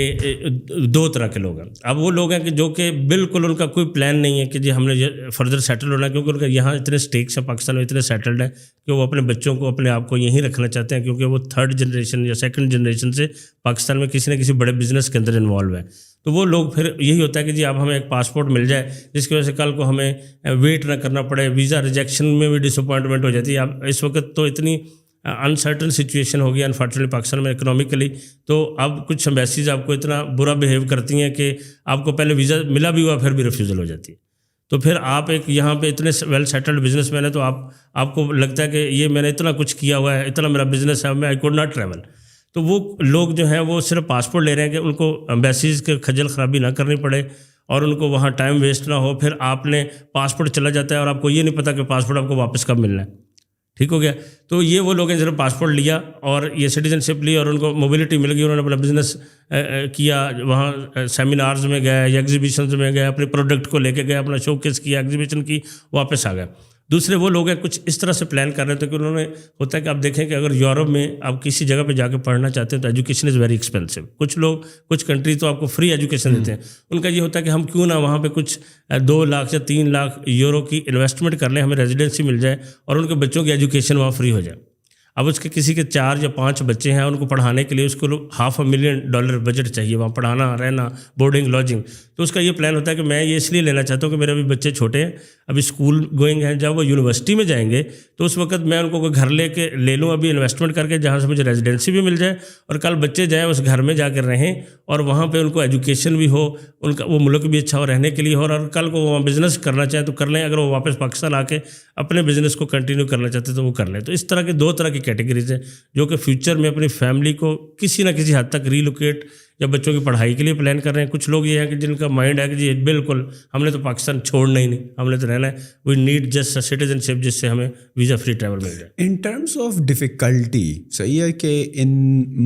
Speaker 1: 2 طرح کے لوگ ہیں. اب وہ لوگ ہیں کہ جو کہ بالکل ان کا کوئی پلان نہیں ہے کہ جی ہم نے فردر سیٹل ہونا ہے, کیونکہ ان کا یہاں اتنے سٹیکس ہیں, پاکستان میں اتنے سیٹلڈ ہیں کہ وہ اپنے بچوں کو اپنے آپ کو یہیں رکھنا چاہتے ہیں, کیونکہ وہ 3rd جنریشن یا 2nd جنریشن سے پاکستان میں کسی نہ کسی بڑے بزنس کے اندر انوالو ہے. تو وہ لوگ پھر یہی ہوتا ہے کہ جی اب ہمیں ایک پاسپورٹ مل جائے جس کی وجہ سے کل کو ہمیں ویٹ نہ کرنا پڑے. ویزا ریجیکشن میں بھی ڈس اپوائنٹمنٹ ہو جاتی ہے. اب اس وقت تو اتنی انسرٹن سچویشن ہوگی انفارچونیٹلی پاکستان میں اکنامکلی, تو اب کچھ ایمبیسیز آپ کو اتنا برا بیہیو کرتی ہیں کہ آپ کو پہلے ویزا ملا بھی ہوا پھر بھی ریفیوزل ہو جاتی ہے. تو پھر آپ ایک یہاں پہ اتنے ویل سیٹلڈ بزنس مین ہے تو آپ کو لگتا ہے کہ یہ میں نے اتنا کچھ کیا ہوا ہے, اتنا میرا بزنس ہے, میں آئی کوڈ ناٹ ٹریول. تو وہ لوگ جو ہیں وہ صرف پاسپورٹ لے رہے ہیں کہ ان کو ایمبیسیز کے خجل خرابی نہ کرنی پڑے اور ان کو وہاں ٹائم ویسٹ نہ ہو. پھر آپ نے پاسپورٹ چلا جاتا ہے اور آپ کو یہ نہیں پتہ کہ پاسپورٹ آپ کو واپس کب ملنا ہے. ٹھیک ہو گیا. تو یہ وہ لوگ ہیں جنہوں نے پاسپورٹ لیا اور یہ سٹیزن شپ لی اور ان کو موبلٹی مل گئی, انہوں نے اپنا بزنس کیا, وہاں سیمینارز میں گئے یا ایگزیبیشنز میں گئے, اپنے پروڈکٹ کو لے کے گئے, اپنا شو کیس کیا, ایگزیبیشن کی, واپس آ گئے. دوسرے وہ لوگ ہیں کچھ اس طرح سے پلان کر رہے تھے کہ انہوں نے ہوتا ہے کہ آپ دیکھیں کہ اگر یورپ میں آپ کسی جگہ پہ جا کے پڑھنا چاہتے ہیں تو ایجوکیشن از ویری ایکسپینسو. کچھ لوگ کچھ کنٹری تو آپ کو فری ایجوکیشن دیتے ہیں. ان کا یہ ہوتا ہے کہ ہم کیوں نہ وہاں پہ کچھ 2 لاکھ یا 3 لاکھ یورو کی انویسٹمنٹ کر لیں, ہمیں ریزیڈنسی مل جائے اور ان کے بچوں کی ایجوکیشن وہاں فری ہو جائے. اب اس کے کسی کے 4 یا 5 بچے ہیں, ان کو پڑھانے کے لیے اس کو $500,000 بجٹ چاہیے, وہاں پڑھانا, رہنا, بورڈنگ, لاجنگ. تو اس کا یہ پلان ہوتا ہے کہ میں یہ اس لیے لینا چاہتا ہوں کہ میرے ابھی بچے چھوٹے ہیں, ابھی اسکول گوئنگ ہیں, جب وہ یونیورسٹی میں جائیں گے تو اس وقت میں ان کو کوئی گھر لے لوں ابھی انویسٹمنٹ کر کے, جہاں سے مجھے ریزیڈنسی بھی مل جائے, اور کل بچے جائیں اس گھر میں جا کر رہیں, اور وہاں پہ ان کو ایجوکیشن بھی ہو, ان کا وہ ملک بھی اچھا ہو رہنے کے لیے ہو, اور کل کو وہ بزنس کرنا چاہیں تو کر لیں, اگر وہ واپس پاکستان آ کے اپنے بزنس کو کنٹینیو کرنا چاہتے تو وہ کر لیں. تو اس طرح کے 2 طرح کی کیٹیگریز ہیں جو کہ فیوچر میں اپنی فیملی کو کسی نہ کسی حد تک ریلوکیٹ یا بچوں کی پڑھائی کے لیے پلان کر رہے ہیں. کچھ لوگ یہ ہیں کہ جن کا مائنڈ ہے کہ جی بالکل ہم نے تو پاکستان چھوڑنا ہی نہیں, ہم نے تو رہنا ہے, وی نیڈ جسٹ سٹیزن شپ جس سے ہمیں ویزا فری ٹریول مل جائے.
Speaker 2: ان ٹرمز آف ڈیفیکلٹی, صحیح ہے کہ ان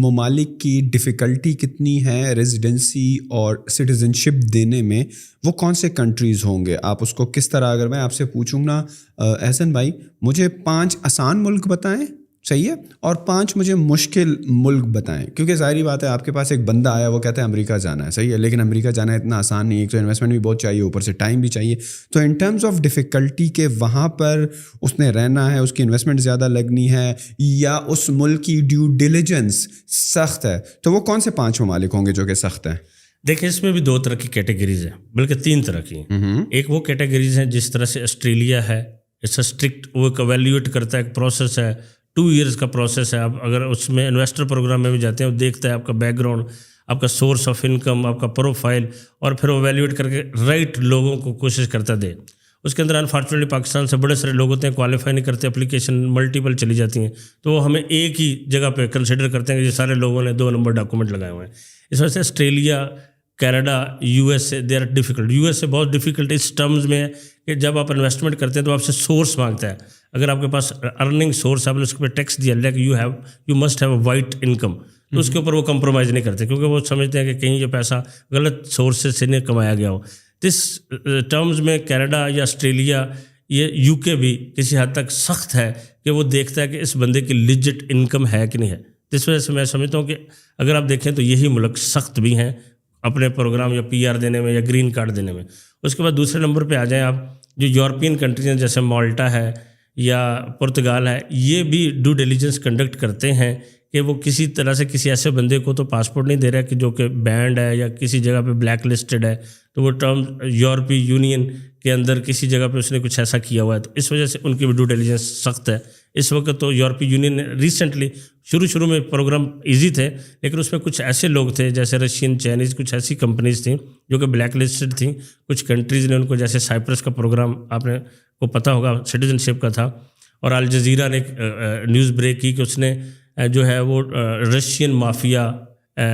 Speaker 2: ممالک کی ڈیفیکلٹی کتنی ہے ریزیڈنسی اور سٹیزن شپ دینے میں, وہ کون سے کنٹریز ہوں گے؟ آپ اس کو کس طرح, اگر میں آپ سے پوچھوں نا احسن بھائی مجھے 5 آسان ملک بتائیں, صحیح ہے, اور 5 مجھے مشکل ملک بتائیں, کیونکہ ظاہری بات ہے آپ کے پاس ایک بندہ آیا وہ کہتا ہے امریکہ جانا ہے, صحیح ہے, لیکن امریکہ جانا اتنا آسان نہیں ہے, تو انویسٹمنٹ بھی بہت چاہیے, اوپر سے ٹائم بھی چاہیے. تو ان ٹرمز آف ڈیفیکلٹی کہ وہاں پر اس نے رہنا ہے, اس کی انویسٹمنٹ زیادہ لگنی ہے, یا اس ملک کی ڈیو ڈیلیجنس سخت ہے, تو وہ کون سے 5 ممالک ہوں گے جو کہ سخت ہیں؟
Speaker 1: دیکھیں اس میں بھی 2 طرح کی کیٹیگریز ہیں, بلکہ 3 طرح کی ہیں. ایک وہ کیٹیگریز ہیں جس طرح سے آسٹریلیا ہے, اٹس اے اسٹرکٹ, وہ ایک ایویلیویٹ کرتا ہے, ایک پروسیس ہے, 2 ایئرز کا پروسیس ہے. آپ اگر اس میں انویسٹر پروگرام میں بھی جاتے ہیں, وہ دیکھتا ہے آپ کا بیک گراؤنڈ, آپ کا سورس آف انکم, آپ کا پروفائل, اور پھر وہ ایویلیویٹ کر کے رائٹ لوگوں کو کوشش کرتا دے. اس کے اندر انفارچونیٹلی پاکستان سے بڑے سارے لوگ ہوتے ہیں, کوالیفائی نہیں کرتے, اپلیکیشن ملٹیپل چلی جاتی ہیں, تو وہ ہمیں ایک ہی جگہ پہ کنسیڈر کرتے ہیں کہ یہ سارے لوگوں نے 2 نمبر ڈاکومنٹ لگائے ہوئے ہیں. اس وجہ سے Australia, Canada, USA they are difficult. USA بہت ڈیفیکلٹ اس ٹرمز میں ہے کہ جب آپ انویسٹمنٹ کرتے ہیں تو آپ سے سورس مانگتا ہے. اگر آپ کے پاس ارننگ سورس ہے, آپ نے اس پہ ٹیکس دیا, like you must have a white income, تو اس کے اوپر وہ کمپرومائز نہیں کرتے, کیونکہ وہ سمجھتے ہیں کہ کہیں یہ پیسہ غلط سورسز سے نہیں کمایا گیا ہو. اس ٹرمز میں کینیڈا یا آسٹریلیا, یہ UK بھی کسی حد تک سخت ہے کہ وہ دیکھتا ہے کہ اس بندے کی لیجٹ انکم ہے کہ نہیں ہے. اس وجہ سے میں سمجھتا ہوں کہ اگر آپ دیکھیں تو یہی ملک سخت بھی ہیں اپنے پروگرام یا PR دینے میں یا گرین کارڈ دینے میں. اس کے بعد دوسرے نمبر پہ آ جائیں آپ, جو یورپین کنٹریز ہیں جیسے مالٹا ہے یا پرتگال ہے, یہ بھی ڈیو ڈیلیجنس کنڈکٹ کرتے ہیں کہ وہ کسی طرح سے کسی ایسے بندے کو تو پاسپورٹ نہیں دے رہا کہ جو کہ بینڈ ہے یا کسی جگہ پہ بلیک لسٹڈ ہے, تو وہ ٹرم یورپی یونین کے اندر کسی جگہ پہ اس نے کچھ ایسا کیا ہوا ہے, تو اس وجہ سے ان کی بھی ڈیو ڈیلیجنس سخت ہے. اس وقت تو یورپی یونین نے ریسنٹلی شروع میں پروگرام ایزی تھے, لیکن اس میں کچھ ایسے لوگ تھے جیسے رشین, چائنیز, کچھ ایسی کمپنیز تھیں جو کہ بلیک لسٹڈ تھیں. کچھ کنٹریز نے ان کو, جیسے سائپرس کا پروگرام آپ نے کو پتہ ہوگا سٹیزن شپ کا تھا, اور الجزیرہ نے ایک نیوز بریک کی کہ اس نے جو ہے وہ رشین مافیا,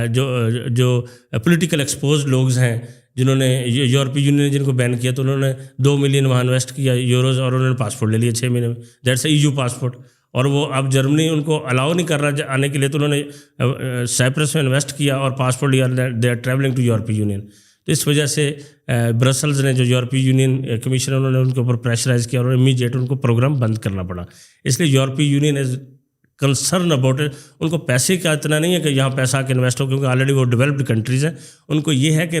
Speaker 1: جو پولیٹیکل ایکسپوز لوگ ہیں جنہوں نے یورپی یونین نے جن کو بین کیا, تو انہوں نے 2 ملین وہاں انویسٹ کیا یوروز, اور انہوں نے پاسپورٹ لے لیا 6 مہینے میں, دیٹس اے EU پاسپورٹ. اور وہ اب جرمنی ان کو الاؤ نہیں کر رہا آنے کے لیے, تو انہوں نے سائپرس میں انویسٹ کیا اور پاسپورٹ لیا, دے آر ٹریولنگ ٹو یورپی یونین. تو اس وجہ سے برسلز نے, جو یورپی یونین کمیشن, انہوں نے ان کے اوپر پریشرائز کیا اور امیجیٹ ان کو پروگرام بند کرنا پڑا. اس لیے European Union is concern about it. ان کو پیسے کا اتنا نہیں ہے کہ یہاں پیسہ آ کے انویسٹ ہو, کیونکہ آلریڈی وہ ڈیولپڈ کنٹریز ہیں. ان کو یہ ہے کہ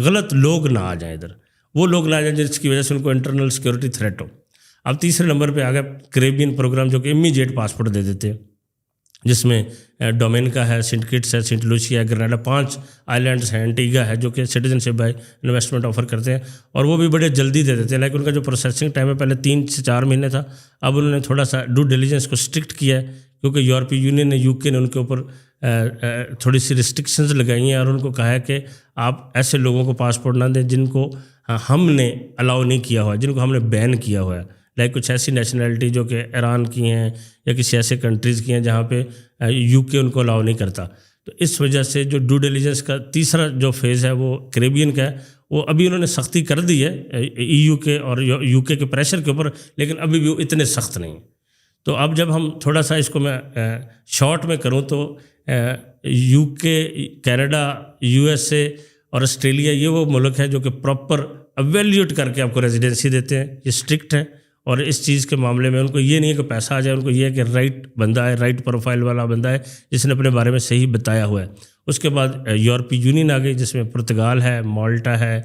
Speaker 1: غلط لوگ نہ آ جائیں ادھر, وہ لوگ نہ آ جائیں جس کی وجہ سے ان کو انٹرنل سیکورٹی تھریٹ ہو. اب تیسرے نمبر پہ آ گیا کریبین پروگرام, جو کہ امیجیٹ پاسپورٹ دے دیتے ہیں, جس میں ڈومینیکا ہے, سینٹ کٹس ہے, سینٹ لوسیا ہے, گرناڈا, 5 آئی لینڈس ہیں, انٹیگا ہے, جو کہ citizenship by investment offer کرتے ہیں, اور وہ بھی بڑے جلدی دے دیتے ہیں. لیکن ان کا جو پروسیسنگ ٹائم ہے پہلے 3 سے 4 مہینے تھا, اب انہوں نے تھوڑا سا ڈیو ڈیلیجنس کو اسٹرکٹ کیا ہے, کیونکہ یورپی یونین نے, UK نے ان کے اوپر تھوڑی سی ریسٹرکشنز لگائی ہیں, اور ان کو کہا ہے کہ آپ ایسے لوگوں کو پاسپورٹ نہ دیں جن کو ہم نے الاؤ نہیں کیا ہوا ہے, جن کو ہم نے بین کیا ہوا ہے. لائک کچھ ایسی نیشنلٹی جو کہ ایران کی ہیں یا کسی ایسے کنٹریز کی ہیں جہاں پہ UK ان کو الاؤ نہیں کرتا. تو اس وجہ سے جو ڈیو ڈیلیجنس کا تیسرا جو فیز ہے وہ کریبین کا ہے, وہ ابھی انہوں نے سختی کر دی ہے EU کے اور UK کے پریشر کے اوپر, لیکن ابھی بھی وہ اتنے سخت نہیں ہیں. تو اب جب ہم تھوڑا سا اس کو میں شارٹ میں کروں تو UK, کینیڈا, USA اور آسٹریلیا, یہ وہ ملک ہے جو کہ پراپر ایویلیوٹ کر کے آپ کو ریزیڈنسی دیتے ہیں. یہ اسٹرکٹ ہے, اور اس چیز کے معاملے میں ان کو یہ نہیں ہے کہ پیسہ آ جائے, ان کو یہ ہے کہ رائٹ بندہ ہے, رائٹ پروفائل والا بندہ ہے جس نے اپنے بارے میں صحیح بتایا ہوا ہے. اس کے بعد یورپی یونین آ گئی, جس میں پرتگال ہے, مالٹا ہے,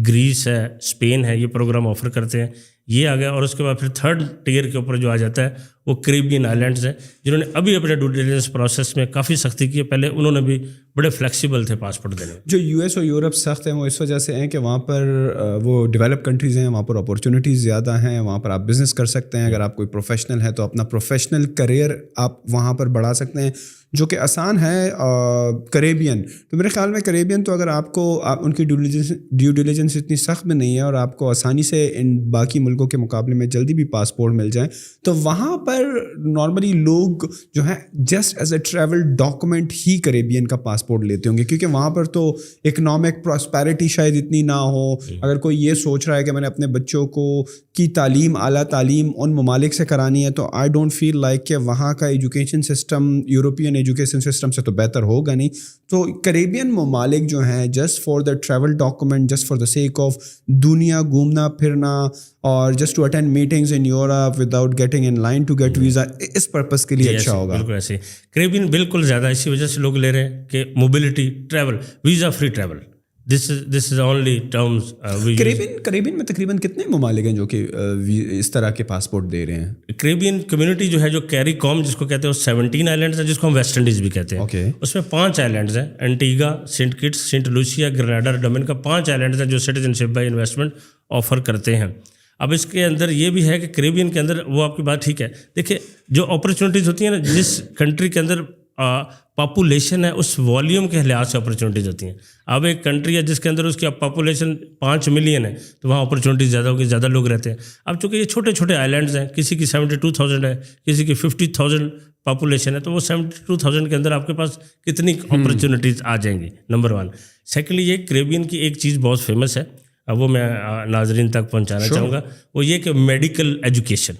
Speaker 1: گریس ہے, اسپین ہے, یہ پروگرام آفر کرتے ہیں, یہ آ گیا. اور اس کے بعد پھر 3rd ٹیئر کے اوپر جو آ جاتا ہے وہ کریبین آئلینڈز ہیں جنہوں نے ابھی اپنے ڈیو ڈیلیجنس پروسیس میں کافی سختی کی ہے. پہلے انہوں نے بھی بڑے فلیکسیبل تھے پاسپورٹ دینے میں.
Speaker 2: جو یو ایس اور یورپ سخت ہیں وہ اس وجہ سے ہیں کہ وہاں پر وہ ڈیولپ کنٹریز ہیں, وہاں پر اپارچونیٹیز زیادہ ہیں, وہاں پر آپ بزنس کر سکتے ہیں. اگر آپ کوئی پروفیشنل ہے تو اپنا پروفیشنل کریئر آپ وہاں پر بڑھا سکتے ہیں, جو کہ آسان ہے. کریبین تو میرے خیال میں کریبین تو اگر آپ کو ان کی ڈیو ڈیلیجنس اتنی سخت میں نہیں ہے اور آپ کو آسانی سے ان باقی ملکوں کے مقابلے میں جلدی بھی پاسپورٹ مل جائیں, تو وہاں پر نارملی لوگ جو ہیں just as a travel document he Caribbean کا پاسپورٹ لیتے ہوں گے, کیونکہ وہاں پر تو اکنامک پراسپیرٹی شاید اتنی نہ ہو. اگر کوئی یہ سوچ رہا ہے کہ میں نے اپنے بچوں کو کی تعلیم, اعلیٰ تعلیم ان ممالک سے کرانی ہے, تو آئی ڈونٹ فیل لائک کہ وہاں کا education system European education system سے تو بہتر ہوگا نہیں. تو کریبین ممالک جو ہیں just for the travel document, just for the sake of دنیا گھومنا پھرنا اور just to attend meetings in Europe without getting in line to get visa, اس پرپز کے لیے اچھا ہوگا.
Speaker 1: بالکل ایسے کریبین بالکل زیادہ اسی وجہ سے لوگ لے رہے ہیں کہ mobility, travel, visa free travel, this is only terms.
Speaker 2: Caribbean میں تقریباً کتنے ممالک ہیں جو کہ اس طرح کے پاسپورٹ دے رہے ہیں؟
Speaker 1: کریبین کمیونٹی جو ہے, جو کیری کام جس کو کہتے ہیں, وہ 17 آئلینڈز ہیں جس کو ہم ویسٹ انڈیز بھی کہتے ہیں. اس میں 5 آئلینڈز ہیں, Antigua, Saint Kitts, Saint Lucia, Grenada, Dominica. 5 islands ہیں جو citizenship by investment offer کرتے ہیں. اب اس کے اندر یہ بھی ہے کہ کریبین کے اندر وہ آپ کی بات ٹھیک ہے. دیکھیں جو اپرچونیٹیز ہوتی ہیں نا, جس کنٹری کے اندر پاپولیشن ہے اس والیوم کے لحاظ سے اپرچونیٹیز ہوتی ہیں. اب ایک کنٹری ہے جس کے اندر اس کی پاپولیشن 5 ملین ہے تو وہاں اپرچونیٹیز زیادہ ہوگی, زیادہ لوگ رہتے ہیں. اب چونکہ یہ چھوٹے چھوٹے آئلینڈز ہیں, کسی کی 72,000 ہے, کسی کی 50,000 پاپولیشن ہے, تو وہ 72,000 کے اندر آپ کے پاس کتنی اپرچونیٹیز آ جائیں گی, نمبر 1. سیکنڈلی یہ کریبین کی ایک چیز بہت فیمس ہے, اب وہ میں ناظرین تک پہنچانا چاہوں گا, وہ یہ کہ میڈیکل ایجوکیشن.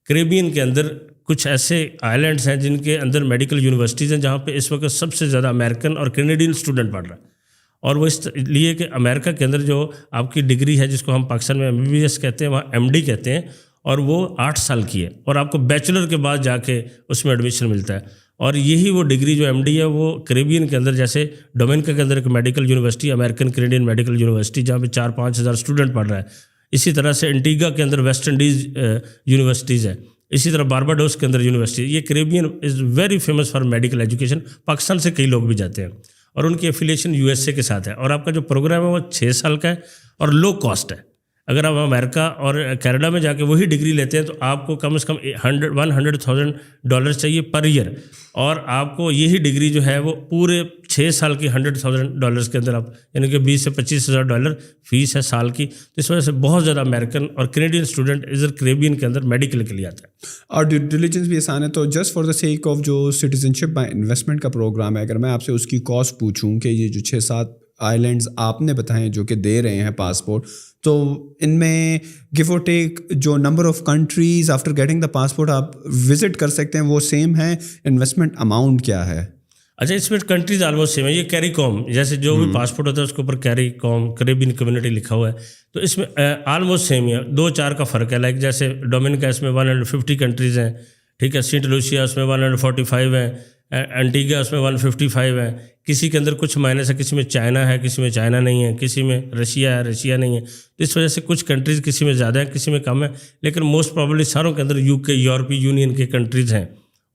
Speaker 1: کریبین کے اندر کچھ ایسے آئلینڈس ہیں جن کے اندر میڈیکل یونیورسٹیز ہیں جہاں پہ اس وقت سب سے زیادہ امریکن اور کینیڈین اسٹوڈنٹ پڑھ رہا ہے. اور وہ اس لیے کہ امریکہ کے اندر جو آپ کی ڈگری ہے جس کو ہم پاکستان میں MBBS کہتے ہیں, وہاں MD کہتے ہیں, اور وہ 8 سال کی ہے, اور آپ کو بیچلر کے بعد جا کے اس میں ایڈمیشن ملتا ہے. اور یہی وہ ڈگری جو MD ہے وہ کریبین کے اندر, جیسے ڈومینیکا کے اندر ایک medical university, American Canadian medical university, جہاں پہ 4-5 ہزار اسٹوڈنٹ پڑھ رہا ہے. اسی طرح سے انٹیگا کے اندر ویسٹ انڈیز یونیورسٹیز ہے. اسی طرح بارباڈوس کے اندر یونیورسٹی. یہ Caribbean is very famous for medical education. Pakistan سے کئی لوگ بھی جاتے ہیں, اور ان کی ایفیلیشن USA کے ساتھ ہے. اور آپ کا جو پروگرام ہے وہ 6 سال کا ہے اور لو کاسٹ ہے. اگر آپ امریکہ اور کینیڈا میں جا کے وہی ڈگری لیتے ہیں تو آپ کو کم از کم $100,000 چاہیے پر ایئر, اور آپ کو یہی ڈگری جو ہے وہ پورے 6 سال کی $100,000 کے اندر آپ, یعنی کہ $20,000 سے $25,000 فیس ہے سال کی. اس وجہ سے بہت زیادہ امریکن اور کینیڈین اسٹوڈنٹ ادھر کریبین کے اندر میڈیکل کے لیے آتا ہے.
Speaker 2: اور ڈیو ڈیلیجنس بھی آسان ہے. تو just for the sake of جو سٹیزن شپ بائی انویسٹمنٹ کا پروگرام ہے, اگر میں آپ سے اس کی کاسٹ پوچھوں کہ یہ جو 6-7 آئلینڈز آپ نے بتائیں جو کہ دے رہے ہیں پاسپورٹ, تو ان میں گیو اور ٹیک جو number of countries after getting the passport آپ وزٹ کر سکتے ہیں وہ سیم ہے, انویسٹمنٹ اماؤنٹ کیا ہے؟
Speaker 1: اچھا, اس میں کنٹریز آلموسٹ سیم ہے. یہ کیری کام جیسے جو بھی پاسپورٹ ہوتا ہے اس کے اوپر کیری کام کریبین کمیونٹی لکھا ہوا ہے, تو اس میں آلموسٹ سیم ہی ہے. 2-4 کا فرق ہے. لائک جیسے ڈومینیکا اس میں 150 کنٹریز ہیں, ٹھیک ہے. سینٹ لوسیا اس میں 145 ہیں, انٹیگا اس میں 155 ہے. کسی کے اندر کچھ مائنس ہے, کسی میں چائنا ہے, کسی میں چائنا نہیں ہے, کسی میں رشیا ہے, رشیا نہیں ہے. تو اس وجہ سے کچھ کنٹریز کسی میں زیادہ ہیں, کسی میں کم ہے, لیکن موسٹ پرابلی ساروں کے اندر UK یورپی یونین کے کنٹریز ہیں,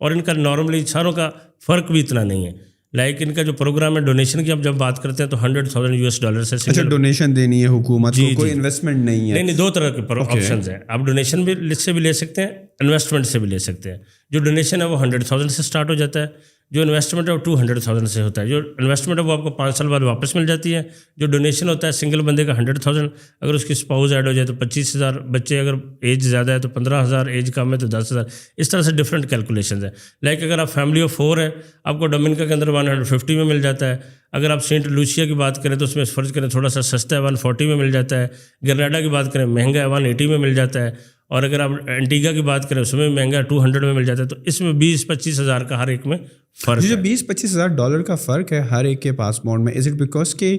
Speaker 1: اور ان کا نارملی ساروں کا فرق بھی اتنا نہیں ہے. لائک ان کا جو پروگرام ہے ڈونیشن کی اب جب بات کرتے ہیں تو $100,000 سے.
Speaker 2: اچھا, ڈونیشن دینی ہے حکومت کو, کوئی انویسٹمنٹ نہیں ہے؟
Speaker 1: نہیں, 2 طرح کے آپشنز ہیں. آپ ڈونیشن بھی سے بھی لے سکتے ہیں, انویسٹمنٹ سے بھی لے سکتے ہیں. جو ڈونیشن ہے وہ 100,000 سے اسٹارٹ ہو جاتا ہے, جو انویسٹمنٹ ہے وہ 200,000 سے ہوتا ہے. جو انویسٹمنٹ ہے وہ آپ کو 5 سال بعد واپس مل جاتی ہے. جو ڈونیشن ہوتا ہے سنگل بندے کا 100,000, اگر اس کی اسپاؤز ایڈ ہو جائے تو 25,000, بچے اگر ایج زیادہ ہے تو 15,000, ایج کم ہے تو 10,000. اس طرح سے ڈفرینٹ کیلکولیشنز ہیں. لائک اگر آپ فیملی آف 4 ہیں, آپ کو ڈومینیکا کے اندر 150 میں مل جاتا ہے. اگر آپ سینٹ لوسیا کی بات کریں تو اس میں فرض کریں تھوڑا سا سستا ہے, 140 میں مل جاتا ہے. گرناڈا کی بات کریں مہنگا ہے, 180 میں مل جاتا ہے. اور اگر آپ انٹیگا کی بات کریں اس میں مہنگا 200 میں مل جاتا ہے. تو اس میں 20-25 ہزار کا ہر ایک میں فرق
Speaker 2: جو
Speaker 1: ہے۔
Speaker 2: 20-25 ہزار ڈالر کا فرق ہے ہر ایک کے پاسپورٹ میں، از اٹ بیکاز کہ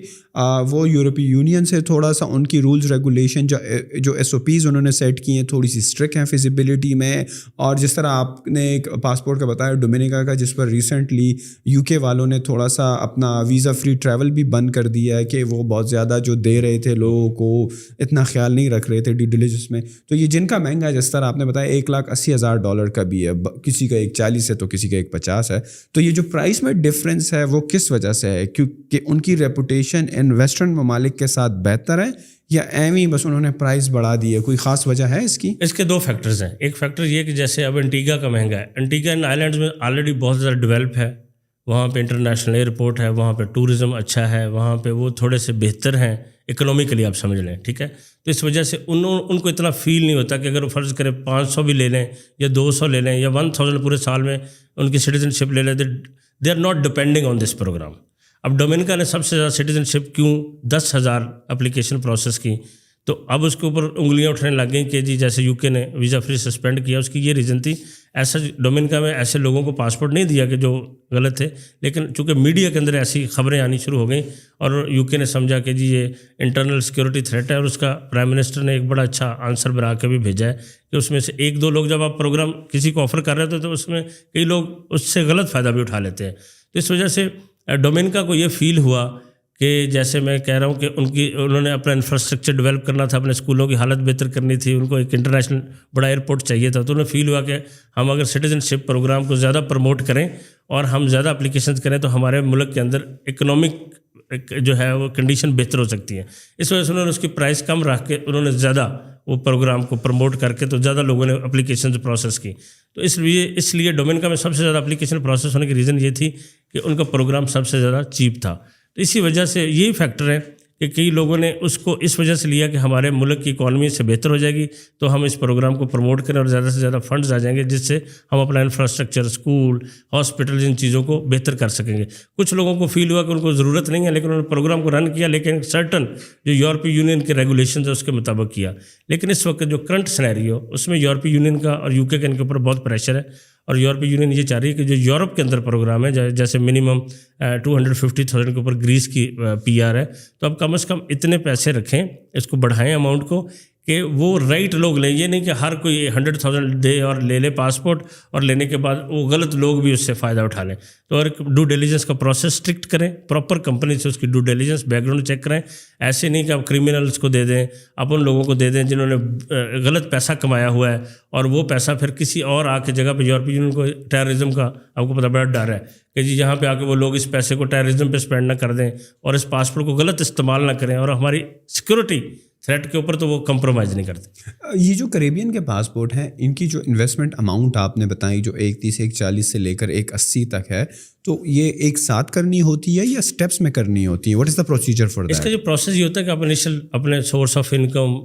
Speaker 2: وہ یورپی یونین سے تھوڑا سا ان کی رولز ریگولیشن جو ایس او پیز انہوں نے سیٹ کی ہیں تھوڑی سی اسٹرکٹ ہیں فیزیبلٹی میں، اور جس طرح آپ نے ایک پاسپورٹ کا بتایا ڈومینیکا کا، جس پر ریسنٹلی یو کے والوں نے تھوڑا سا اپنا ویزا فری ٹریول بھی بند کر دیا ہے کہ وہ بہت زیادہ جو دے رہے تھے لوگوں کو اتنا خیال نہیں رکھ رہے تھے ڈیو ڈیلیجنس میں. تو یہ جن کا مہنگا ہے جس طرح آپ نے بتایا 1,80,000 ڈالر کا بھی ہے، کسی کا 1,40,000 ہے تو کسی کا 1,50,000 ہے. تو یہ جو پرائس میں ڈفرینس ہے وہ کس وجہ سے ہے؟ کیونکہ ان کی ریپوٹیشن ان ویسٹرن ممالک کے ساتھ بہتر ہے یا ایویں بس انہوں نے پرائس بڑھا دی ہے؟ کوئی خاص وجہ ہے اس کی؟
Speaker 1: اس کے 2 فیکٹرز ہیں. ایک فیکٹر یہ کہ جیسے اب انٹیگا کا مہنگا ہے. انٹیگا ان آئی لینڈز میں آلریڈی بہت زیادہ ڈیولپ ہے، وہاں پہ انٹرنیشنل ایئرپورٹ ہے، وہاں پہ ٹورزم اچھا ہے، وہاں پہ وہ تھوڑے سے بہتر ہیں اکنومیکلی، آپ سمجھ لیں، ٹھیک ہے. تو اس وجہ سے ان کو اتنا فیل نہیں ہوتا کہ اگر وہ فرض کرے 500 بھی لے لیں یا 200 لے لیں یا 1000 پورے سال میں ان کی سٹیزن شپ لے لیں، they are not depending on this programme. اب ڈومینیکا نے سب سے زیادہ سٹیزن شپ کیوں 10,000 اپلیکیشن پروسیس کی، تو اب اس کے اوپر انگلیاں اٹھنے لگ گئیں کہ جی جیسے یو کے نے ویزا فری سسپینڈ کیا، اس کی یہ ریزن تھی. ایسا ڈومینیکا میں ایسے لوگوں کو پاسپورٹ نہیں دیا کہ جو غلط تھے، لیکن چونکہ میڈیا کے اندر ایسی خبریں آنی شروع ہو گئیں اور یو کے نے سمجھا کہ جی یہ انٹرنل سیکورٹی تھریٹ ہے، اور اس کا پرائم منسٹر نے ایک بڑا اچھا آنسر بنا کے بھی بھیجا ہے کہ اس میں سے 1-2 لوگ جب آپ پروگرام کسی کو آفر کر رہے تھے تو اس میں کئی لوگ اس سے غلط فائدہ بھی اٹھا لیتے ہیں. تو اس وجہ سے ڈومینیکا کو یہ فیل ہوا کہ جیسے میں کہہ رہا ہوں کہ انہوں نے اپنا انفراسٹرکچر ڈیولپ کرنا تھا، اپنے اسکولوں کی حالت بہتر کرنی تھی، ان کو ایک انٹرنیشنل بڑا ایئرپورٹ چاہیے تھا. تو انہیں فیل ہوا کہ ہم اگر سٹیزن شپ پروگرام کو زیادہ پروموٹ کریں اور ہم زیادہ اپلیکیشنز کریں تو ہمارے ملک کے اندر اکنامک جو ہے وہ کنڈیشن بہتر ہو سکتی ہے. اس وجہ سے انہوں نے اس کی پرائس کم رکھ کے انہوں نے زیادہ وہ پروگرام کو پروموٹ کر کے تو زیادہ لوگوں نے اپلیکیشنز پروسیس کی. تو اس لیے ڈومینیکا میں سب سے زیادہ اپلیکیشن پروسیس ہونے کی ریزن یہ تھی کہ ان کا پروگرام سب سے زیادہ چیپ تھا. تو اسی وجہ سے یہی فیکٹر ہے کہ کئی لوگوں نے اس کو اس وجہ سے لیا کہ ہمارے ملک کی اکانومی سے بہتر ہو جائے گی تو ہم اس پروگرام کو پروموٹ کریں اور زیادہ سے زیادہ فنڈز آ جائیں گے جس سے ہم اپنا انفراسٹرکچر، اسکول، ہاسپٹل، ان چیزوں کو بہتر کر سکیں گے. کچھ لوگوں کو فیل ہوا کہ ان کو ضرورت نہیں ہے لیکن انہوں نے پروگرام کو رن کیا، لیکن سرٹن جو یورپی یونین کے ریگولیشنز ہیں اس کے مطابق کیا. لیکن اس وقت جو کرنٹ سینیریو اس میں یورپی یونین کا اور یو کے ان کے اوپر بہت پریشر ہے، اور یورپی یونین یہ چاہ رہی ہے کہ جو یورپ کے اندر پروگرام ہے جیسے منیمم 250,000 کے اوپر گریس کی پی آر ہے، تو اب کم از کم اتنے پیسے رکھیں، اس کو بڑھائیں اماؤنٹ کو کہ وہ رائٹ لوگ لیں. یہ نہیں کہ ہر کوئی 100,000 دے اور لے لے پاسپورٹ اور لینے کے بعد وہ غلط لوگ بھی اس سے فائدہ اٹھا لیں. تو اور ڈیو ڈیلیجنس کا پروسیس اسٹرکٹ کریں، پراپر کمپنی سے اس کی due diligence background check کریں. ایسے نہیں کہ آپ کرمنلس کو دے دیں، آپ ان لوگوں کو دے دیں جنہوں نے غلط پیسہ کمایا ہوا ہے اور وہ پیسہ پھر کسی اور آ کے جگہ پہ یورپی یونین کو ٹیررزم کا آپ کو پتہ بڑا ڈر ہے کہ جی یہاں پہ آ کے وہ لوگ اس پیسے کو ٹیررزم پہ اسپینڈ نہ کر دیں اور اس پاسپورٹ کو غلط استعمال نہ کریں اور ہماری سیکورٹی تھریٹ کے اوپر تو وہ کمپرومائز نہیں کرتے.
Speaker 2: یہ جو کریبین کے پاسپورٹ ہیں ان کی جو انویسٹمنٹ اماؤنٹ آپ نے بتائی جو 1,30 1,40 سے لے کر 1,80 تک ہے، تو یہ ایک ساتھ کرنی ہوتی ہے یا اسٹیپس میں کرنی ہوتی ہے؟ What is the procedure for that?
Speaker 1: اس کا جو پروسیس یہ ہوتا ہے کہ آپ انیشل اپنے سورس آف انکم،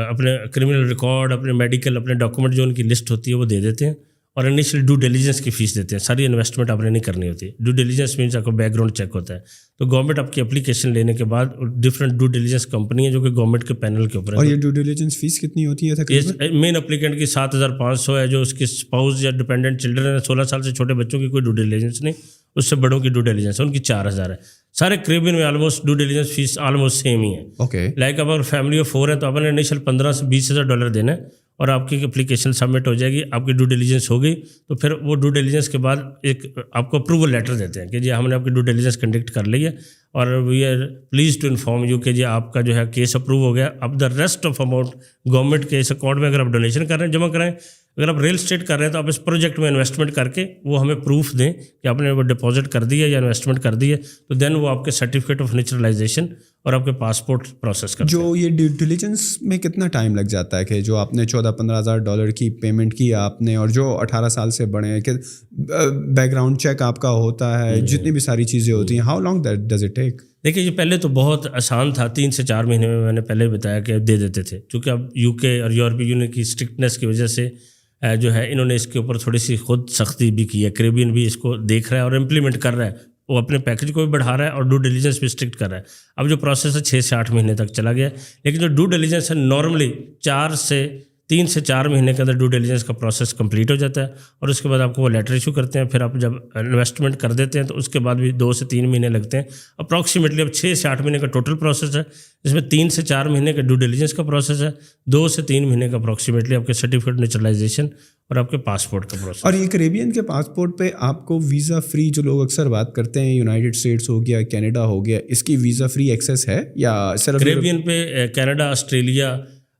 Speaker 1: اپنے کرمنل ریکارڈ، اپنے میڈیکل، اپنے ڈاکومنٹ جو ان کی لسٹ ہوتی ہے وہ دے دیتے ہیں اور انیشل ڈیو ڈیلیجنس کی فیس دیتے ہیں. ساری انویسٹمنٹ آپ نے نہیں کرنی ہوتی. ڈیو ڈیلیجنس مینس آپ کو بیک گراؤنڈ چیک ہوتا ہے. تو گورنمنٹ آپ کی اپلیکیشن لینے کے بعد ڈفرینٹ ڈیو ڈیلیجنس کمپنی ہے جو کہ گورنمنٹ کے پینل کے اوپر ہے.
Speaker 2: اور یہ ڈیو ڈیلیجنس فیس کتنی ہوتی ہے؟
Speaker 1: مین اپلیکینٹ کی 7,500 ہے. جو اس کے اسپاؤس یا ڈپینڈنٹ چلڈرن ہیں 16 سال سے چھوٹے بچوں کی کوئی ڈیو ڈیلیجنس نہیں، اس سے بڑوں کی ڈیو ڈیلیجنس ہے، ان کی 4,000 ہے. سارے کریبین میں almost due diligence fees almost same ہی ہے.
Speaker 2: اوکے،
Speaker 1: لائک اگر فیملی آف 4 ہے تو آپ نے انیشل 15 سے 20,000 ڈالر دینا ہے اور آپ کی اپلیکیشن سبمٹ ہو جائے گی. آپ کی ڈیو ڈیلیجنس ہو گئی تو پھر وہ ڈیو ڈیلیجنس کے بعد ایک آپ کو اپروول لیٹر دیتے ہیں کہ جی ہم نے آپ کی ڈیو ڈیلیجنس کنڈکٹ کر لی ہے اور we are please to inform you کہ جی آپ کا جو ہے کیس اپروو ہو گیا. اب the rest of amount government کے اس اکاؤنٹ میں اگر آپ ڈونیشن کر رہے ہیں جمع کرائیں، اگر آپ ریل اسٹیٹ کر رہے ہیں تو آپ اس پروجیکٹ میں انویسٹمنٹ کر کے وہ ہمیں پروف دیں کہ آپ نے وہ ڈپازٹ کر دی ہے یا انویسٹمنٹ کر دی ہے، تو دین وہ آپ کے سرٹیفکیٹ آف نیچرلائزیشن اور آپ کے پاسپورٹ پروسیس کرتے ہیں.
Speaker 2: جو یہ ڈیو ڈیلیجنس میں کتنا ٹائم لگ جاتا ہے کہ جو آپ نے 14-15,000 ڈالر کی پیمنٹ کی آپ نے اور جو 18 سال سے بڑے ہیں کہ بیک گراؤنڈ چیک آپ کا ہوتا ہے، جتنی بھی ساری چیزیں ہوتی ہیں، how long does it take?
Speaker 1: دیکھیے یہ پہلے تو بہت آسان تھا، 3 سے 4 مہینے میں نے پہلے بتایا کہ دے دیتے تھے. چونکہ اب یو کے اور یورپی یونین کی اسٹرکٹنیس کی وجہ سے جو ہے انہوں نے اس کے اوپر تھوڑی سی خود سختی بھی کی ہے. کریبین بھی اس کو دیکھ رہا ہے اور امپلیمنٹ کر رہا ہے، وہ اپنے پیکج کو بھی بڑھا رہا ہے اور ڈیو ڈیلیجنس بھی اسٹرکٹ کر رہا ہے. اب جو پروسیس ہے 6 سے 8 مہینے تک چلا گیا ہے، لیکن جو ڈیو ڈیلیجنس ہے نارملی 4 سے 3 سے 4 مہینے کے اندر ڈیو ڈیلیجنس کا پروسیس کمپلیٹ ہو جاتا ہے, اور اس کے بعد آپ کو وہ لیٹر ایشو کرتے ہیں. پھر آپ جب انویسٹمنٹ کر دیتے ہیں تو اس کے بعد بھی 2 سے 3 مہینے لگتے ہیں. اپروکسیمیٹلی اب 6 سے 8 مہینے کا ٹوٹل پروسیس ہے, جس میں 3 سے 4 مہینے کا ڈیو ڈیلیجنس کا پروسیس ہے, 2 سے 3 مہینے کا اپروکسیمیٹلی آپ کے سرٹیفکیٹ نیچرلائزیشن اور آپ کے پاسپورٹ کا پروسیس.
Speaker 2: اور یہ کریبین کے پاسپورٹ پہ آپ کو ویزا فری, جو لوگ اکثر بات کرتے ہیں یونائٹیڈ اسٹیٹس ہو گیا, کینیڈا ہو گیا, اس کی ویزا فری ایکسیس ہے یا صرف
Speaker 1: کریبین پہ کینیڈا, آسٹریلیا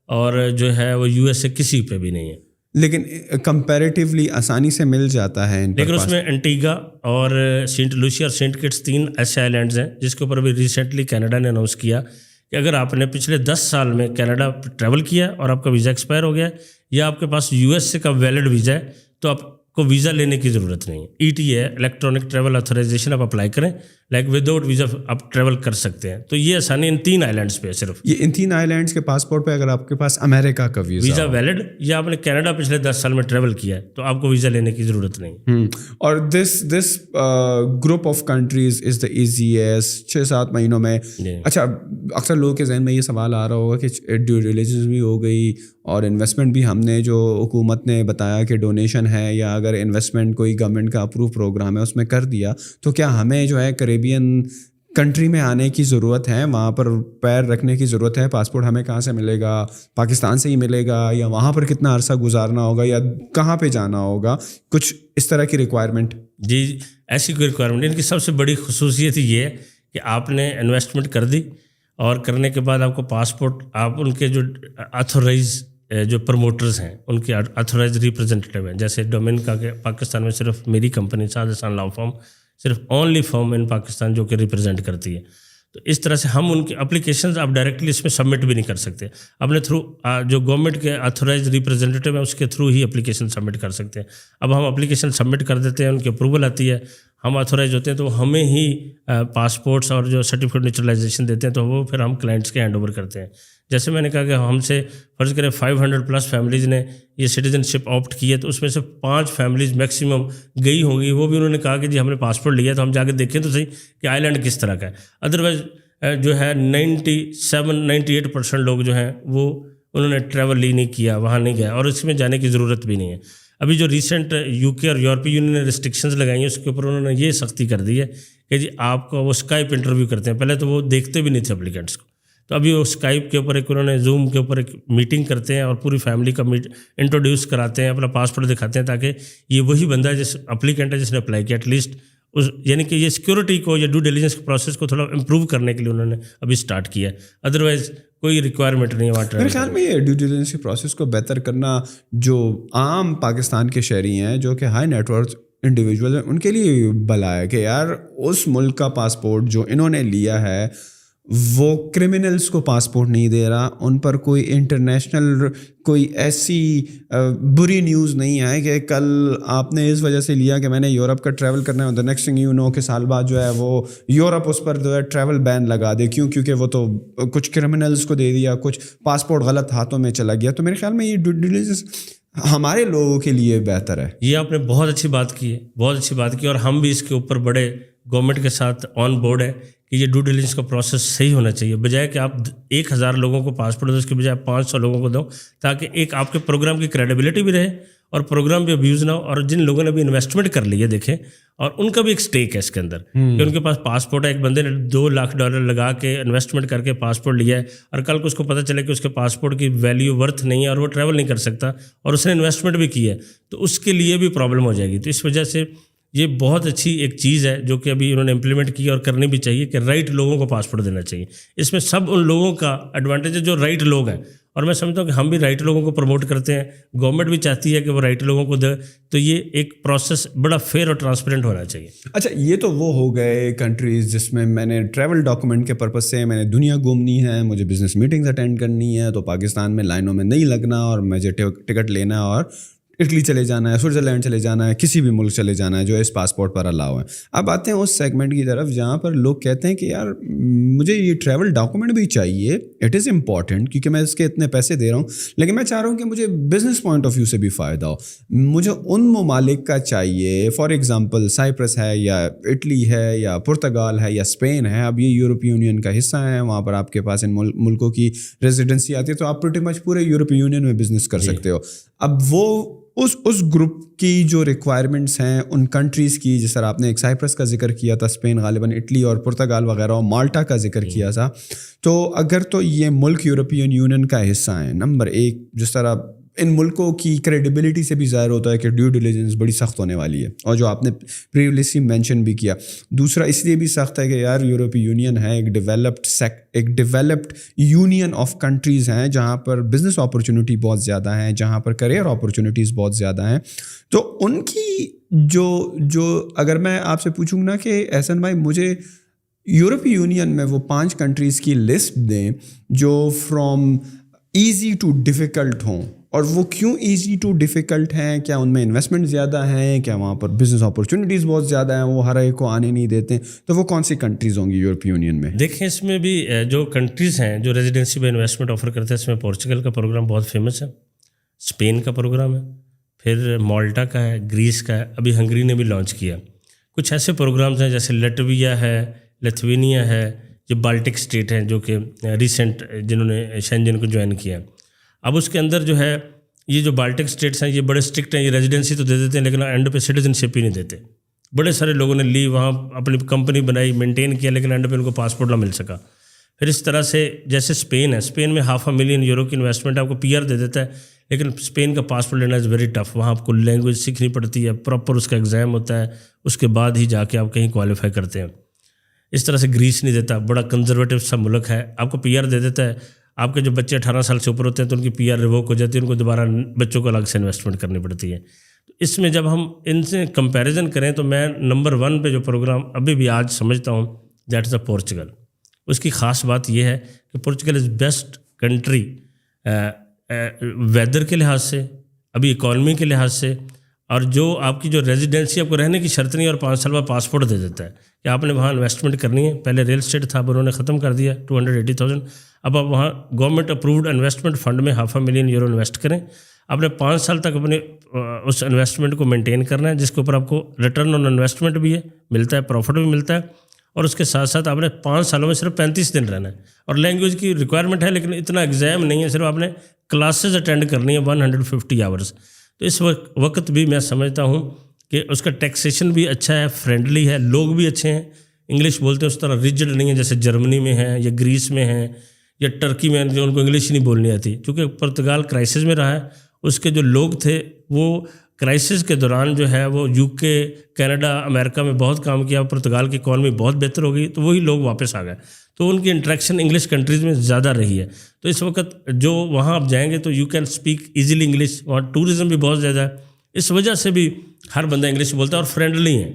Speaker 1: اور جو ہے وہ یو ایس اے کسی پہ بھی نہیں ہے,
Speaker 2: لیکن کمپیریٹیولی آسانی سے مل جاتا ہے ان پر.
Speaker 1: لیکن اس میں انٹیگا اور سینٹ لوسیا اور سینٹ کٹس 3 ایسے آئیلینڈز ہیں جس کے اوپر ابھی ریسنٹلی کینیڈا نے اناؤنس کیا کہ اگر آپ نے پچھلے 10 سال میں کینیڈا ٹریول کیا اور آپ کا ویزا ایکسپائر ہو گیا یا آپ کے پاس یو ایس اے کا ویلڈ ویزا ہے تو آپ کو ویزا لینے کی ضرورت نہیں ہے. ای ٹی ہے, الیکٹرانک ٹریول اتھرائزیشن, آپ اپلائی کریں, لائک وداؤٹ ویزا آپ ٹریول کر سکتے ہیں. تو یہ آسانی ان 3 آئیلینڈس پہ صرف.
Speaker 2: یہ ان 3 آئیلینڈس کے پاسپورٹ پہ اگر آپ کے پاس امریکہ کا
Speaker 1: ویزا ویلڈ یا آپ نے کینیڈا پچھلے 10 سال میں ٹریول کیا ہے تو آپ کو ویزا لینے کی ضرورت نہیں.
Speaker 2: اور this group of countries is the easiest 6-7 مہینوں میں. اچھا, اکثر لوگوں کے ذہن میں یہ سوال آ رہا ہوگا کہ ڈیو ڈیلیجنس بھی ہو گئی اور انویسٹمنٹ بھی, ہم نے جو حکومت نے بتایا کہ ڈونیشن ہے یا اگر انویسٹمنٹ کوئی گورنمنٹ کا اپروو پروگرام ہے اس میں کر دیا, تو کیا ہمیں جو ہے کریبین کنٹری میں آنے کی ضرورت ہے, وہاں پر پیر رکھنے کی ضرورت ہے؟ پاسپورٹ ہمیں کہاں سے ملے گا؟ پاکستان سے ہی ملے گا یا وہاں پر کتنا عرصہ گزارنا ہوگا یا کہاں پہ جانا ہوگا؟ کچھ اس طرح کی ریکوائرمنٹ؟
Speaker 1: جی, ایسی کوئی ریکوائرمنٹ. ان کی سب سے بڑی خصوصیت یہ ہے کہ آپ نے انویسٹمنٹ کر دی اور کرنے کے بعد آپ کو پاسپورٹ, آپ ان کے جو اتھورائز جو پروموٹرز ہیں ان کے اتھورائز ریپرزینٹیو ہیں, جیسے ڈومین کا کہ پاکستان میں صرف میری کمپنی سعد احسان لا فرم صرف اونلی فرم ان پاکستان جو کہ ریپرزینٹ کرتی ہے. تو اس طرح سے ہم ان کی اپلیکیشنز آپ ڈائریکٹلی اس میں سبمٹ بھی نہیں کر سکتے, اپنے تھرو جو گورنمنٹ کے اتھورائز ریپرزینٹیو ہیں اس کے تھرو ہی اپلیکیشن سبمٹ کر سکتے ہیں. اب ہم اپلیکیشن سبمٹ کر دیتے ہیں, ان کی اپروول آتی ہے, ہم اتھورائز ہوتے ہیں تو ہمیں ہی پاسپورٹس اور جو سرٹیفکیٹ نیچرلائزیشن دیتے ہیں تو وہ پھر ہم کلائنٹس کے ہینڈ اوور کرتے ہیں. جیسے میں نے کہا کہ ہم سے فرض کریں 500+ فیملیز نے یہ سٹیزن شپ آپٹ کی ہے, تو اس میں سے 5 فیملیز میکسیمم گئی ہوں گی, وہ بھی انہوں نے کہا کہ جی ہم نے پاسپورٹ لیا تو ہم جا کے دیکھیں تو صحیح کہ آئی لینڈ کس طرح کا ہے. ادروائز جو ہے 97-98% لوگ جو ہیں وہ انہوں نے ٹریول ہی نہیں کیا, وہاں نہیں گیا, اور اس میں جانے کی ضرورت بھی نہیں ہے. ابھی جو ریسنٹ UK اور یورپی یونین نے ریسٹرکشنز لگائی ہیں اس کے اوپر انہوں نے یہ سختی کر دی ہے کہ جی آپ کو وہ اسکائپ انٹرویو کرتے ہیں, پہلے تو وہ دیکھتے بھی نہیں تھے اپلیکینٹس کو, تو ابھی وہ اسکائپ کے اوپر ایک انہوں نے زوم کے اوپر ایک میٹنگ کرتے ہیں اور پوری فیملی کا انٹروڈیوس کراتے ہیں, اپنا پاسپورٹ دکھاتے ہیں تاکہ یہ وہی بندہ ہے جس اپلیکینٹ ہے جس نے اپلائی کیا, ایٹ لیسٹ اس یعنی کہ یہ سیکورٹی کو یا ڈیو ڈیلیجنس کے پروسیس کو تھوڑا امپروو کرنے کے لیے انہوں نے ابھی اسٹارٹ کیا ہے. ادروائز کوئی ریکوائرمنٹ نہیں ہے وہاں.
Speaker 2: میرے خیال میں یہ ڈیو ڈیلیجنس کے پروسیس کو بہتر کرنا جو عام پاکستان کے شہری ہیں جو کہ ہائی نیٹ ورتھ انڈیویجول ہیں ان کے لیے بھلا ہے کہ یار اس ملک کا پاسپورٹ جو انہوں نے لیا ہے وہ کرمنلز کو پاسپورٹ نہیں دے رہا, ان پر کوئی انٹرنیشنل کوئی ایسی بری نیوز نہیں آئے کہ کل آپ نے اس وجہ سے لیا کہ میں نے یورپ کا ٹریول کرنا ہے, the next thing you know کہ سال بعد جو ہے وہ یورپ اس پر جو ہے ٹریول بین لگا دے, کیونکہ وہ تو کچھ کرمنلز کو دے دیا, کچھ پاسپورٹ غلط ہاتھوں میں چلا گیا. تو میرے خیال میں یہ ڈیو ڈیلیجنس ہمارے لوگوں کے لیے بہتر ہے. یہ
Speaker 1: آپ نے بہت اچھی بات کی ہے, بہت اچھی بات کی, اور ہم بھی اس کے اوپر بڑے گورنمنٹ کے ساتھ آن بورڈ ہے کہ یہ ڈیو ڈیلیجنس کا پروسیس صحیح ہونا چاہیے, بجائے کہ آپ 1000 لوگوں کو پاسپورٹ دو اس کے بجائے 500 لوگوں کو دو, تاکہ ایک آپ کے پروگرام کی کریڈیبلٹی بھی رہے اور پروگرام بھی ابیوز نہ ہو. اور جن لوگوں نے بھی انویسٹمنٹ کر لی ہے دیکھیں, اور ان کا بھی ایک سٹیک ہے اس کے اندر کہ ان کے پاس پاسپورٹ ہے, ایک بندے نے $2 لاکھ لگا کے انویسٹمنٹ کر کے پاسپورٹ لیا ہے, اور کل کو اس کو پتہ چلے کہ اس کے پاسپورٹ کی ویلیو ورتھ نہیں ہے اور وہ ٹریول نہیں کر سکتا, اور اس نے انویسٹمنٹ بھی کی ہے, تو اس کے لیے بھی پرابلم ہو جائے گی. تو اس وجہ سے یہ بہت اچھی ایک چیز ہے جو کہ ابھی انہوں نے امپلیمنٹ کی اور کرنی بھی چاہیے کہ رائٹ لوگوں کو پاسپورٹ دینا چاہیے. اس میں سب ان لوگوں کا ایڈوانٹیج ہے جو رائٹ لوگ ہیں, اور میں سمجھتا ہوں کہ ہم بھی رائٹ لوگوں کو پروموٹ کرتے ہیں, گورنمنٹ بھی چاہتی ہے کہ وہ رائٹ لوگوں کو دے, تو یہ ایک پروسیس بڑا فیئر اور ٹرانسپیرنٹ ہونا چاہیے.
Speaker 2: اچھا, یہ تو وہ ہو گئے کنٹریز جس میں میں نے ٹریول ڈاکومنٹ کے پرپز سے میں نے دنیا گھومنی ہے, مجھے بزنس میٹنگز اٹینڈ کرنی ہے, تو پاکستان میں لائنوں میں نہیں لگنا اور مجھے ٹکٹ لینا اور اٹلی چلے جانا ہے, سوئٹزرلینڈ چلے جانا ہے, کسی بھی ملک چلے جانا ہے جو اس پاسپورٹ پر الاؤ ہے. اب آتے ہیں اس سیگمنٹ کی طرف جہاں پر لوگ کہتے ہیں کہ یار مجھے یہ ٹریول ڈاکومنٹ بھی چاہیے, اٹ از امپورٹنٹ کیونکہ میں اس کے اتنے پیسے دے رہا ہوں, لیکن میں چاہ رہا ہوں کہ مجھے بزنس پوائنٹ آف ویو سے بھی فائدہ ہو. مجھے ان ممالک کا چاہیے, فار ایگزامپل سائپرس ہے یا اٹلی ہے یا پرتگال ہے یا اسپین ہے, اب یہ یورپی یونین کا حصہ ہے, وہاں پر آپ کے پاس ان ملکوں کی ریزیڈنسی آتی ہے, تو آپ پریٹی مچ پورے یورپی یونین میں بزنس کر سکتے ہو. اب وہ اس گروپ کی جو ریکوائرمنٹس ہیں ان کنٹریز کی, جس طرح آپ نے ایک سائپرس کا ذکر کیا تھا, اسپین غالباً اٹلی اور پرتگال وغیرہ اور مالٹا کا ذکر کیا تھا, تو اگر تو یہ ملک یورپین یونین کا حصہ ہیں, نمبر ایک جس طرح ان ملکوں کی کریڈیبلٹی سے بھی ظاہر ہوتا ہے کہ ڈیو ڈیلیجنس بڑی سخت ہونے والی ہے, اور جو آپ نے پریویسلی مینشن بھی کیا. دوسرا اس لیے بھی سخت ہے کہ یار یورپی یونین ہے ایک ڈیولپڈ یونین آف کنٹریز ہیں جہاں پر بزنس اپرچونیٹی بہت زیادہ ہیں, جہاں پر کریئر اپرچونیٹیز بہت زیادہ ہیں. تو ان کی جو اگر میں آپ سے پوچھوں نا کہ احسن بھائی مجھے یورپی یونین میں وہ 5 کنٹریز کی لسٹ دیں جو فرام ایزی ٹو ڈیفیکلٹ ہوں, اور وہ کیوں ایزی ٹو ڈیفیکلٹ ہیں, کیا ان میں انویسٹمنٹ زیادہ ہیں, کیا وہاں پر بزنس اپرچونیٹیز بہت زیادہ ہیں, وہ ہر ایک کو آنے نہیں دیتے, تو وہ کون سی کنٹریز ہوں گی یورپی یونین میں؟
Speaker 1: دیکھیں اس میں بھی جو کنٹریز ہیں جو ریزیڈنسی میں انویسٹمنٹ آفر کرتے ہیں, اس میں پورچوگل کا پروگرام بہت فیمس ہے, اسپین کا پروگرام ہے, پھر مالٹا کا ہے, گریس کا ہے, ابھی ہنگری نے بھی لانچ کیا. کچھ ایسے پروگرامز ہیں جیسے لٹویا ہے, لتھوینیا ہے, جو بالٹک اسٹیٹ ہیں جو کہ ریسنٹ جنہوں نے شینجن کو جوائن کیا. اب اس کے اندر جو ہے یہ جو بالٹک اسٹیٹس ہیں یہ بڑے اسٹرکٹ ہیں, یہ ریزیڈنسی تو دے دیتے ہیں لیکن اینڈ پہ سٹیزن شپ ہی نہیں دیتے. بڑے سارے لوگوں نے لی, وہاں اپنی کمپنی بنائی, مینٹین کیا, لیکن اینڈ پہ ان کو پاسپورٹ نہ مل سکا. پھر اس طرح سے جیسے اسپین ہے, اسپین میں €500,000 کی انویسٹمنٹ آپ کو PR دے دیتا ہے, لیکن اسپین کا پاسپورٹ لینا از ویری ٹف. وہاں آپ کو لینگویج سیکھنی پڑتی ہے, پراپر اس کا ایگزام ہوتا ہے, اس کے بعد ہی جا کے آپ کہیں کوالیفائی کرتے ہیں. اس طرح سے گریس نہیں دیتا, بڑا کنزرویٹو سا ملک ہے, آپ کو PR دے دیتا ہے. آپ کے جو بچے 18 سال سے اوپر ہوتے ہیں تو ان کی PR ریووک ہو جاتی ہے, ان کو دوبارہ بچوں کو الگ سے انویسٹمنٹ کرنی پڑتی ہے. تو اس میں جب ہم ان سے کمپیریزن کریں تو میں نمبر 1 پہ جو پروگرام ابھی بھی آج سمجھتا ہوں دیٹ از پورچوگل. اس کی خاص بات یہ ہے کہ Portugal is best country weather کے لحاظ سے, ابھی اکانومی کے لحاظ سے, اور جو آپ کی جو ریزیڈنسی آپ کو رہنے کی شرط نہیں اور 5 سال بعد پاسپورٹ دے دیتا ہے کہ آپ نے وہاں انویسٹمنٹ کرنی ہے. پہلے ریل اسٹیٹ تھا, اب انہوں نے ختم کر دیا 280,000. اب آپ وہاں گورنمنٹ اپرووڈ انویسٹمنٹ فنڈ میں €500,000 انویسٹ کریں. آپ نے 5 سال تک اپنے اس انویسٹمنٹ کو مینٹین کرنا ہے, جس کے اوپر آپ کو ریٹرن آن انویسٹمنٹ بھی ہے ملتا ہے, پروفٹ بھی ملتا ہے, اور اس کے ساتھ ساتھ آپ نے 5 سالوں میں صرف 35 دن رہنا ہے. اور لینگویج کی ریکوائرمنٹ ہے لیکن اتنا ایگزام نہیں ہے, صرف آپ نے کلاسز اٹینڈ کرنی ہے 150 آورس. تو اس وقت بھی میں سمجھتا ہوں کہ اس کا ٹیکسیشن بھی اچھا ہے, فرینڈلی ہے, لوگ بھی اچھے ہیں, انگلش بولتے ہیں اس طرح ریجڈ نہیں ہے جیسے جرمنی میں ہیں یا گریس میں ہیں یا ٹرکی میں, جو ان کو انگلش ہی نہیں بولنی آتی. چونکہ پرتگال کرائسس میں رہا ہے, اس کے جو لوگ تھے وہ کرائسس کے دوران جو ہے وہ UK, کینیڈا, امریکہ میں بہت کام کیا, پرتگال کی اکانومی بہت بہتر ہو گئی, تو وہی لوگ واپس آ گئے. تو ان کی انٹریکشن انگلش کنٹریز میں زیادہ رہی ہے. تو اس وقت جو وہاں آپ جائیں گے تو you can speak easily English. وہاں ٹورزم بھی بہت زیادہ ہے, اس وجہ سے بھی ہر بندہ انگلش بولتا ہے اور فرینڈلی ہیں.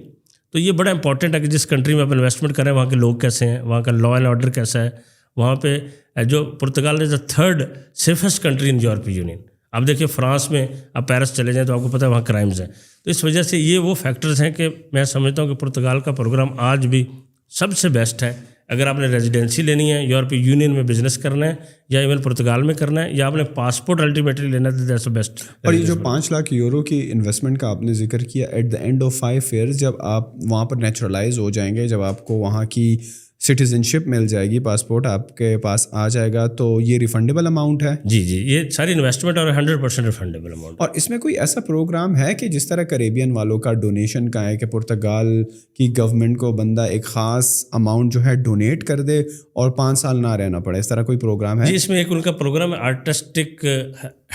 Speaker 1: تو یہ بڑا امپورٹنٹ ہے کہ جس کنٹری میں آپ انویسٹمنٹ کریں وہاں کے لوگ کیسے ہیں, وہاں کا لا اینڈ آرڈر کیسا ہے. وہاں پہ جو پرتگال از 3rd سیفسٹ کنٹری ان یورپی یونین. اب دیکھیے فرانس میں آپ پیرس چلے جائیں تو آپ کو پتہ ہے وہاں کرائمز ہیں. تو اس وجہ سے یہ وہ فیکٹرز ہیں کہ میں سمجھتا ہوں کہ پرتگال کا پروگرام آج بھی سب سے بیسٹ ہے. اگر آپ نے ریزیڈنسی لینی ہے, یورپی یونین میں بزنس کرنا ہے, یا ایون پرتگال میں کرنا ہے, یا آپ نے پاسپورٹ الٹیمیٹلی لینا ہے, دیٹس بیسٹ.
Speaker 2: اور یہ جو €5 کی انویسٹمنٹ کا آپ نے ذکر کیا, at the end of 5 years جب آپ وہاں پر نیچرلائز ہو جائیں گے, جب آپ کو وہاں کی سٹیزن شپ مل جائے گی, پاسپورٹ آپ کے پاس آ جائے گا, تو یہ ریفنڈیبل اماؤنٹ ہے؟
Speaker 1: جی, یہ ساری انویسٹمنٹ اور 100% ریفنڈیبل اماؤنٹ.
Speaker 2: اور اس میں کوئی ایسا پروگرام ہے کہ جس طرح کریبین والوں کا ڈونیشن کا ہے کہ پرتگال کی گورنمنٹ کو بندہ ایک خاص اماؤنٹ جو ہے ڈونیٹ کر دے اور 5 سال نہ رہنا پڑے, اس طرح کوئی پروگرام ہے؟
Speaker 1: جی, اس میں ایک ان کا پروگرام ہے آرٹسٹک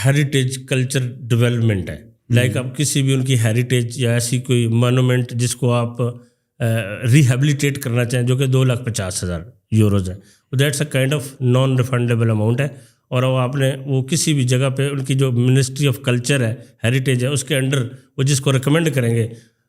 Speaker 1: ہیریٹیج کلچر ڈیولپمنٹ ہے. لائک آپ کسی بھی ان کی ہیریٹیج یا ایسی کوئی مونومنٹ جس کو آپ ریہیبلیٹیٹ کرنا چاہیں, جو کہ €250,000 ہے, that's a kind of non refundable amount ہے. اور وہ آپ نے وہ کسی بھی جگہ پہ ان کی جو منسٹری آف کلچر ہے, ہیریٹیج ہے, اس کے انڈر وہ جس کو ریکمینڈ کریں گے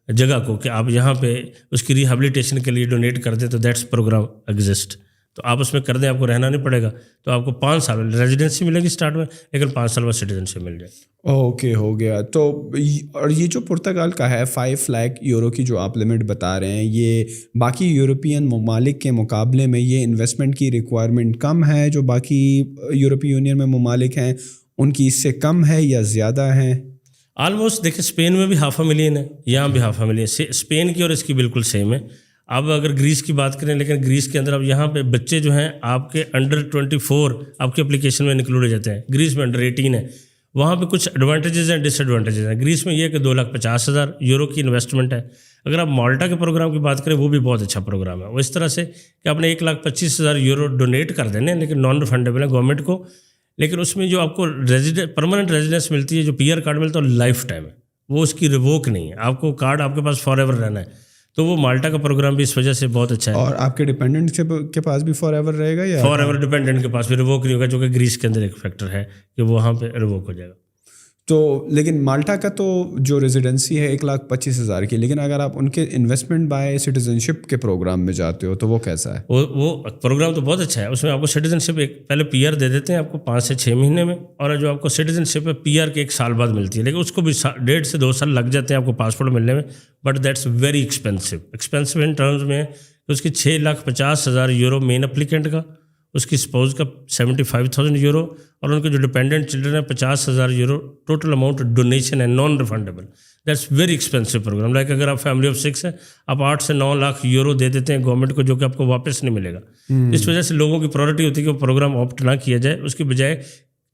Speaker 1: جگہ کو کہ آپ یہاں پہ اس کی ریہیبلیٹیشن کے لیے ڈونیٹ کر دیں, تو دیٹس پروگرام ایگزسٹ. تو آپ اس میں کر دیں, آپ کو رہنا نہیں پڑے گا, تو آپ کو 5 سال ریزیڈنسی ملے گی اسٹارٹ میں, لیکن 5 سال بعد سٹیزنشپ مل جائے.
Speaker 2: اوکے, ہو گیا. تو اور یہ جو پرتگال کا ہے 5 لاکھ یورو کی جو آپ لمٹ بتا رہے ہیں, یہ باقی یورپین ممالک کے مقابلے میں یہ انویسٹمنٹ کی ریکوائرمنٹ کم ہے, جو باقی یورپی یونین میں ممالک ہیں ان کی اس سے کم ہے یا زیادہ ہیں؟
Speaker 1: آلموسٹ دیکھیں اسپین میں بھی 500,000 ہے, یہاں بھی 500,000, اسپین کی اور اس کی بالکل سیم ہے. اب اگر گریس کی بات کریں, لیکن گریس کے اندر اب یہاں پہ بچے جو ہیں آپ کے انڈر 24 آپ کی اپلیکیشن میں انکلوڈ ہو جاتے ہیں, گریس میں انڈر 18 ہے. وہاں پہ کچھ ایڈوانٹیجز ہیں, ڈس ایڈوانٹیجز ہیں. گریس میں یہ ہے کہ 2,50,000 یورو کی انویسٹمنٹ ہے. اگر آپ مالٹا کے پروگرام کی بات کریں, وہ بھی بہت اچھا پروگرام ہے. وہ اس طرح سے کہ آپ نے 1,25,000 یورو ڈونیٹ کر دینے, لیکن نان ریفنڈیبل ہے گورنمنٹ کو. لیکن اس میں جو آپ کو پرماننٹ ریزیڈنس ملتی ہے, جو پی آر کارڈ ملتا ہے, وہ لائف ٹائم ہے, وہ اس کی ریووک نہیں ہے. آپ کو کارڈ آپ کے پاس فار ایور رہنا ہے. تو وہ مالٹا کا پروگرام بھی اس وجہ سے بہت اچھا ہے.
Speaker 2: اور آپ کے ڈیپینڈنٹ کے پاس بھی فار ایور رہے گا یا
Speaker 1: فار ایور ڈیپینڈنٹ کے پاس بھی ریووک نہیں ہوگا, جو کہ گریس کے اندر ایک فیکٹر ہے کہ وہ وہاں پہ ریووک ہو جائے گا.
Speaker 2: تو لیکن مالٹا کا تو جو ریزیڈنسی ہے 1,25,000 کی, لیکن اگر آپ ان کے انویسٹمنٹ بائی سٹیزنشپ کے پروگرام میں جاتے ہو تو وہ کیسا ہے؟
Speaker 1: وہ پروگرام تو بہت اچھا ہے. اس میں آپ کو سٹیزنشپ ایک پہلے پی آر دے دیتے ہیں آپ کو 5 سے 6 مہینے میں, اور جو آپ کو سٹیزنشپ ہے پی آر کے 1 سال بعد ملتی ہے, لیکن اس کو بھی 1.5 سے 2 سال لگ جاتے ہیں آپ کو پاسپورٹ ملنے میں. But that's very expensive in terms میں. اس کی 6,50,000 یورو مین اپلیکینٹ کا, اس کی اسپاؤز کا 75,000 یورو, اور ان کے جو ڈپینڈنٹ چلڈرن ہیں 50,000 یورو ٹوٹل اماؤنٹ ڈونیشن ہے, non refundable. That's very expensive programme. Like اگر آپ فیملی آف 6 ہیں, آپ 8 سے 9 لاکھ یورو دے دیتے ہیں گورنمنٹ کو, جو کہ آپ کو واپس نہیں ملے گا. اس وجہ سے لوگوں کی پرائورٹی ہوتی ہے کہ وہ پروگرام آپٹ نہ کیا جائے, اس کی بجائے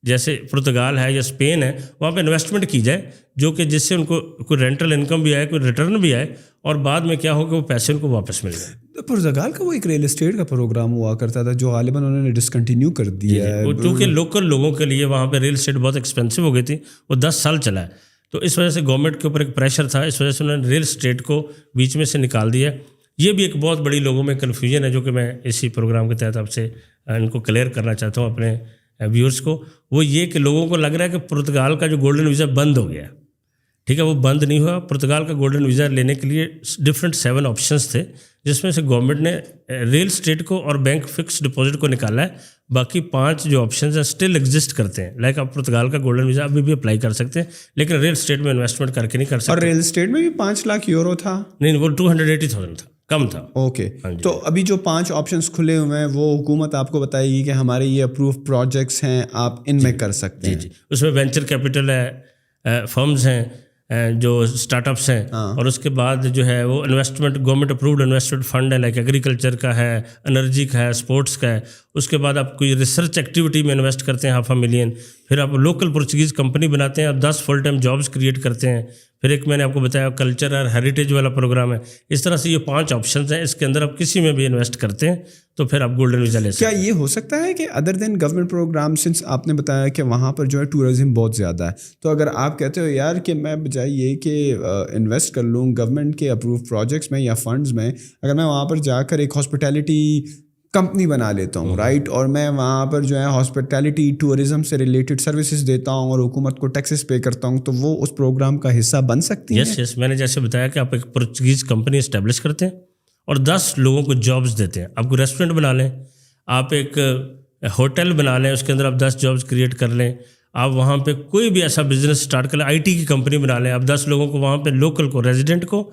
Speaker 1: جیسے پرتگال ہے یا اسپین ہے وہاں پہ انویسٹمنٹ کی جائے, جو کہ جس سے ان کو کوئی رینٹل انکم بھی آئے, کوئی ریٹرن بھی آئے, اور بعد میں کیا ہو کہ وہ پیسے ان کو واپس مل جائے.
Speaker 2: پرتگال کا وہ ایک ریل اسٹیٹ کا پروگرام ہوا کرتا تھا جو غالباً انہوں نے ڈسکنٹینیو کر دیا ہے,
Speaker 1: کیونکہ لوکل لوگوں کے لیے وہاں پہ ریل اسٹیٹ بہت ایکسپینسو ہو گئی تھی. وہ 10 سال چلا ہے, تو اس وجہ سے گورنمنٹ کے اوپر ایک پریشر تھا, اس وجہ سے انہوں نے ریل اسٹیٹ کو بیچ میں سے نکال دیا. یہ بھی ایک بہت بڑی لوگوں میں کنفیوژن ہے, جو کہ میں اسی پروگرام کے تحت آپ سے ان کو کلیئر کرنا چاہتا ہوں اپنے ویورز کو. وہ یہ کہ لوگوں کو لگ رہا ہے کہ پرتگال کا جو گولڈن ویزا بند ہو گیا. ٹھیک ہے, وہ بند نہیں ہوا. پرتگال کا گولڈن ویزا لینے کے لیے ڈفرینٹ 7 آپشنس تھے, جس میں سے گورنمنٹ نے ریل اسٹیٹ کو اور بینک فکس ڈپازٹ کو نکالا ہے. باقی 5 جو آپشنز ہیں اسٹل ایگزسٹ کرتے ہیں. لائک آپ پرتگال کا گولڈن ویزا ابھی بھی اپلائی کر سکتے ہیں, لیکن ریل اسٹیٹ میں انویسٹمنٹ کر کے نہیں کر سکتے.
Speaker 2: اور ریل اسٹیٹ میں بھی 5 لاکھ یورو تھا؟
Speaker 1: نہیں, وہ 280,000 تھا, کم تھا.
Speaker 2: اوکے, تو ابھی جو 5 آپشنس کھلے ہوئے ہیں وہ حکومت آپ کو بتائے گی کہ ہمارے یہ اپروو پروجیکٹس ہیں, آپ ان میں کر سکتے ہیں.
Speaker 1: جی, اس میں وینچر کیپٹل ہے, فرمز ہیں جو اسٹارٹ اپس ہیں, اور اس کے بعد جو ہے وہ investment government approved investment fund ہے, لائک ایگریکلچر کا ہے, انرجی کا ہے, اسپورٹس کا ہے. اس کے بعد آپ کوئی ریسرچ ایکٹیویٹی میں انویسٹ کرتے ہیں 500,000. پھر آپ لوکل پورچوگیز کمپنی بناتے ہیں اور 10 فل ٹائم جابس کریٹ کرتے ہیں. پھر ایک میں نے آپ کو بتایا کلچر اور ہیریٹیج والا پروگرام ہے. اس طرح سے یہ 5 آپشنز ہیں, اس کے اندر آپ کسی میں بھی انویسٹ کرتے ہیں تو پھر آپ گولڈن ویزا لے سکتے ہیں.
Speaker 2: کیا یہ ہو سکتا ہے کہ ادر دین گورنمنٹ پروگرام, سنس آپ نے بتایا کہ وہاں پر جو ہے ٹورزم بہت زیادہ ہے, تو اگر آپ کہتے ہو یار کہ میں بجائے یہ کہ انویسٹ کر لوں گورنمنٹ کے اپروو پروجیکٹس میں یا فنڈز میں, اگر میں وہاں پر جا کر ایک ہاسپٹیلٹی کمپنی بنا لیتا ہوں, رائٹ, اور میں وہاں پر جو ہے ہاسپٹیلٹی ٹورزم سے ریلیٹڈ سروسز دیتا ہوں اور حکومت کو ٹیکسز پے کرتا ہوں, تو وہ اس پروگرام کا حصہ بن سکتی ہے؟
Speaker 1: یس, میں نے جیسے بتایا کہ آپ ایک پورچوگیز کمپنی اسٹیبلش کرتے ہیں اور 10 لوگوں کو جابس دیتے ہیں. آپ کو ریسٹورینٹ بنا لیں, آپ ایک ہوٹل بنا لیں, اس کے اندر آپ 10 جابس کریٹ کر لیں. آپ وہاں پہ کوئی بھی ایسا بزنس اسٹارٹ کر لیں, آئی ٹی کی کمپنی بنا لیں, آپ 10 لوگوں کو وہاں پہ لوکل کو, ریزیڈنٹ کو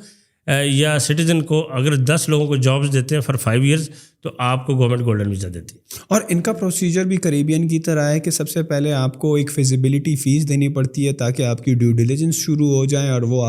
Speaker 1: یا سٹیزن کو, اگر 10 لوگوں کو جابس دیتے ہیں فار 5 ایئرس, تو آپ کو گورنمنٹ گولڈن ویزا دیتی ہے.
Speaker 2: اور ان کا پروسیجر بھی کریبین کی طرح ہے کہ سب سے پہلے آپ کو ایک فیزیبلٹی فیس دینی پڑتی ہے تاکہ آپ کی ڈیو ڈیلیجنس شروع ہو جائیں اور وہ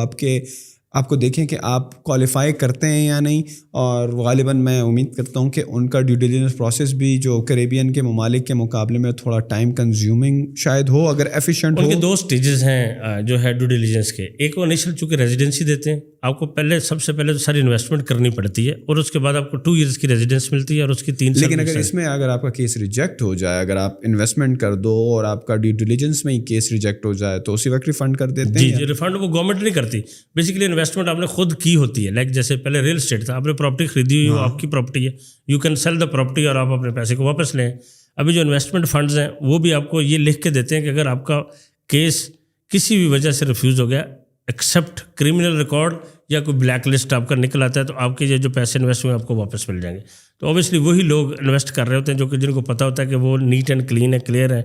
Speaker 2: آپ کو دیکھیں کہ آپ کوالیفائی کرتے ہیں یا نہیں. اور غالباً میں امید کرتا ہوں کہ ان کا ڈیو ڈیلیجنس پروسیس بھی جو کریبین کے ممالک کے مقابلے میں تھوڑا ٹائم کنزیومنگ شاید ہو, اگر ایفیشینٹ ہو.
Speaker 1: ان کے 2 سٹیجز ہیں جو ہے ڈیو ڈیلیجنس کے. ایک وہ انیشل چونکہ ریزیڈنسی دیتے ہیں, آپ کو سب سے پہلے تو ساری انویسٹمنٹ کرنی پڑتی ہے, اور اس کے بعد آپ کو 2 ایئرس کی ریزیڈنس ملتی ہے, اور اس کی 3 سال.
Speaker 2: لیکن اگر اس میں اگر آپ کا کیس ریجیکٹ ہو جائے, اگر آپ انویسٹمنٹ کر دو اور آپ کا ڈیو ڈیلیجنس میں ہی کیس ریجیکٹ ہو جائے, تو اسی وقت ریفنڈ کر دیتے ہیں؟
Speaker 1: جی, ریفنڈ وہ گورنمنٹ نہیں کرتی. بیسیکلی انویسٹمنٹ آپ نے خود کی ہوتی ہے. لائک جیسے پہلے ریل اسٹیٹ تھا, آپ نے پراپرٹی خریدی ہوئی, وہ آپ کی پراپرٹی ہے, you can sell the property اور آپ اپنے پیسے کو واپس لیں. ابھی جو انویسٹمنٹ فنڈز ہیں وہ بھی آپ کو یہ لکھ کے دیتے ہیں کہ اگر آپ کا کیس کسی بھی وجہ سے ریفیوز ہو گیا, ایکسیپٹ کرمنل ریکارڈ یا کوئی بلیک لسٹ آپ کا نکل آتا ہے تو آپ کے یہ جو پیسے انویسٹ ہوئے آپ کو واپس مل جائیں گے. تو اوبیسلی وہی لوگ انویسٹ کر رہے ہوتے ہیں جو کہ جن کو پتہ ہوتا ہے کہ وہ نیٹ اینڈ کلین ہے, کلیئر ہے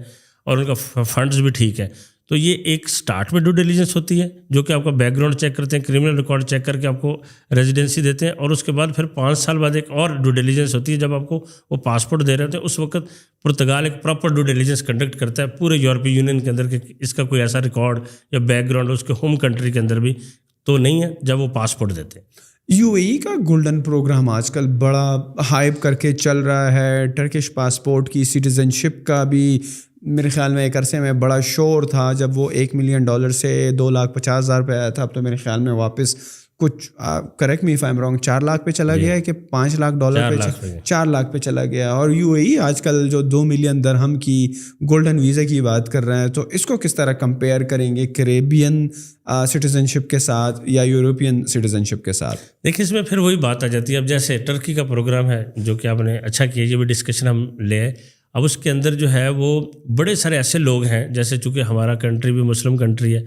Speaker 1: اور ان کا فنڈز بھی ٹھیک ہے. تو یہ ایک سٹارٹ میں ڈیو ڈیلیجنس ہوتی ہے جو کہ آپ کا بیک گراؤنڈ چیک کرتے ہیں, کرمنل ریکارڈ چیک کر کے آپ کو ریزیڈنسی دیتے ہیں, اور اس کے بعد پھر 5 سال بعد ایک اور ڈیو ڈیلیجنس ہوتی ہے جب آپ کو وہ پاسپورٹ دے رہے ہوتے ہیں. اس وقت پرتگال ایک پراپر ڈیو ڈیلیجنس کنڈکٹ کرتا ہے پورے یورپی یونین کے اندر کہ اس کا کوئی ایسا ریکارڈ یا بیک گراؤنڈ اس کے ہوم کنٹری کے اندر بھی تو نہیں ہے جب وہ پاسپورٹ دیتے ہیں.
Speaker 2: یو اے ای کا گولڈن پروگرام آج کل بڑا ہائپ کر کے چل رہا ہے. ٹرکش پاسپورٹ کی سٹیزن شپ کا بھی میرے خیال میں ایک عرصے میں بڑا شور تھا جب وہ $1 ملین سے $2,50,000 پہ آیا تھا. اب تو میرے خیال میں واپس کچھ correct me if I am wrong 4 lakh پہ چلا گیا ہے کہ $5 لاکھ پہ 4 لاکھ پہ چلا گیا. اور یو اے ای آج کل جو 2 ملین درہم کی گولڈن ویزا کی بات کر رہے ہیں, تو اس کو کس طرح کمپیئر کریں گے کریبین سٹیزن شپ کے ساتھ یا یورپین سٹیزن شپ کے ساتھ؟
Speaker 1: دیکھیے اس میں پھر وہی بات آ جاتی ہے. اب جیسے ٹرکی کا پروگرام ہے جو کہ آپ نے اچھا کیا, یہ بھی ڈسکشن ہم لے آئے. اب اس کے اندر جو ہے وہ بڑے سارے ایسے لوگ ہیں جیسے چونکہ ہمارا کنٹری بھی مسلم کنٹری ہے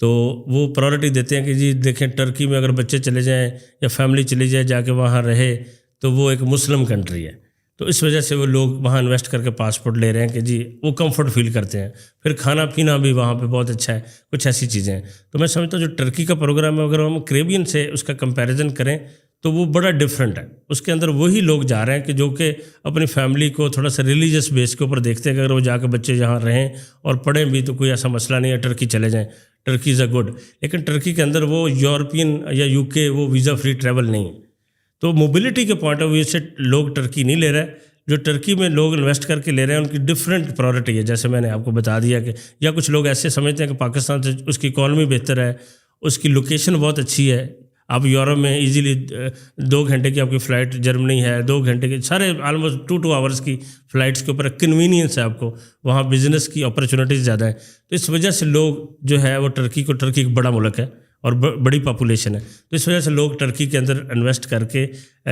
Speaker 1: تو وہ پرائورٹی دیتے ہیں کہ جی دیکھیں ٹرکی میں اگر بچے چلے جائیں یا فیملی چلی جائے جا کے وہاں رہے تو وہ ایک مسلم کنٹری ہے, تو اس وجہ سے وہ لوگ وہاں انویسٹ کر کے پاسپورٹ لے رہے ہیں کہ جی وہ کمفرٹ فیل کرتے ہیں. پھر کھانا پینا بھی وہاں پہ بہت اچھا ہے, کچھ ایسی چیزیں ہیں. تو میں سمجھتا ہوں جو ٹرکی کا پروگرام ہے اگر ہم کریبین سے اس کا کمپیریزن کریں تو وہ بڑا ڈفرینٹ ہے. اس کے اندر وہی لوگ جا رہے ہیں کہ جو کہ اپنی فیملی کو تھوڑا سا ریلیجیس بیس کے اوپر دیکھتے ہیں کہ اگر وہ جا کے بچے یہاں رہیں اور پڑھیں بھی تو کوئی ایسا مسئلہ نہیں ہے, ٹرکی چلے جائیں, ٹرکی از اے گڈ. لیکن ٹرکی کے اندر وہ یورپین یا یو کے وہ ویزا فری ٹریول نہیں ہے. تو موبلٹی کے پوائنٹ آف ویو سے لوگ ٹرکی نہیں لے رہے. جو ٹرکی میں لوگ انویسٹ کر کے لے رہے ہیں ان کی ڈفرینٹ پرائورٹی ہے. جیسے میں نے آپ کو بتا دیا کہ یا کچھ لوگ ایسے سمجھتے ہیں کہ پاکستان سے اس کی اکانومی بہتر ہے, اس کی لوکیشن بہت اچھی ہے, آپ یورپ میں ایزیلی 2 گھنٹے کی آپ کی فلائٹ, جرمنی ہے 2 گھنٹے کی, سارے آلموسٹ 2 آورس کی فلائٹس کے اوپر کنوینئنس ہے آپ کو, وہاں بزنس کی اپرچونیٹیز زیادہ ہیں. تو اس وجہ سے لوگ جو ہے وہ ٹرکی ایک بڑا ملک ہے اور بڑی پاپولیشن ہے, تو اس وجہ سے لوگ ٹرکی کے اندر انویسٹ کر کے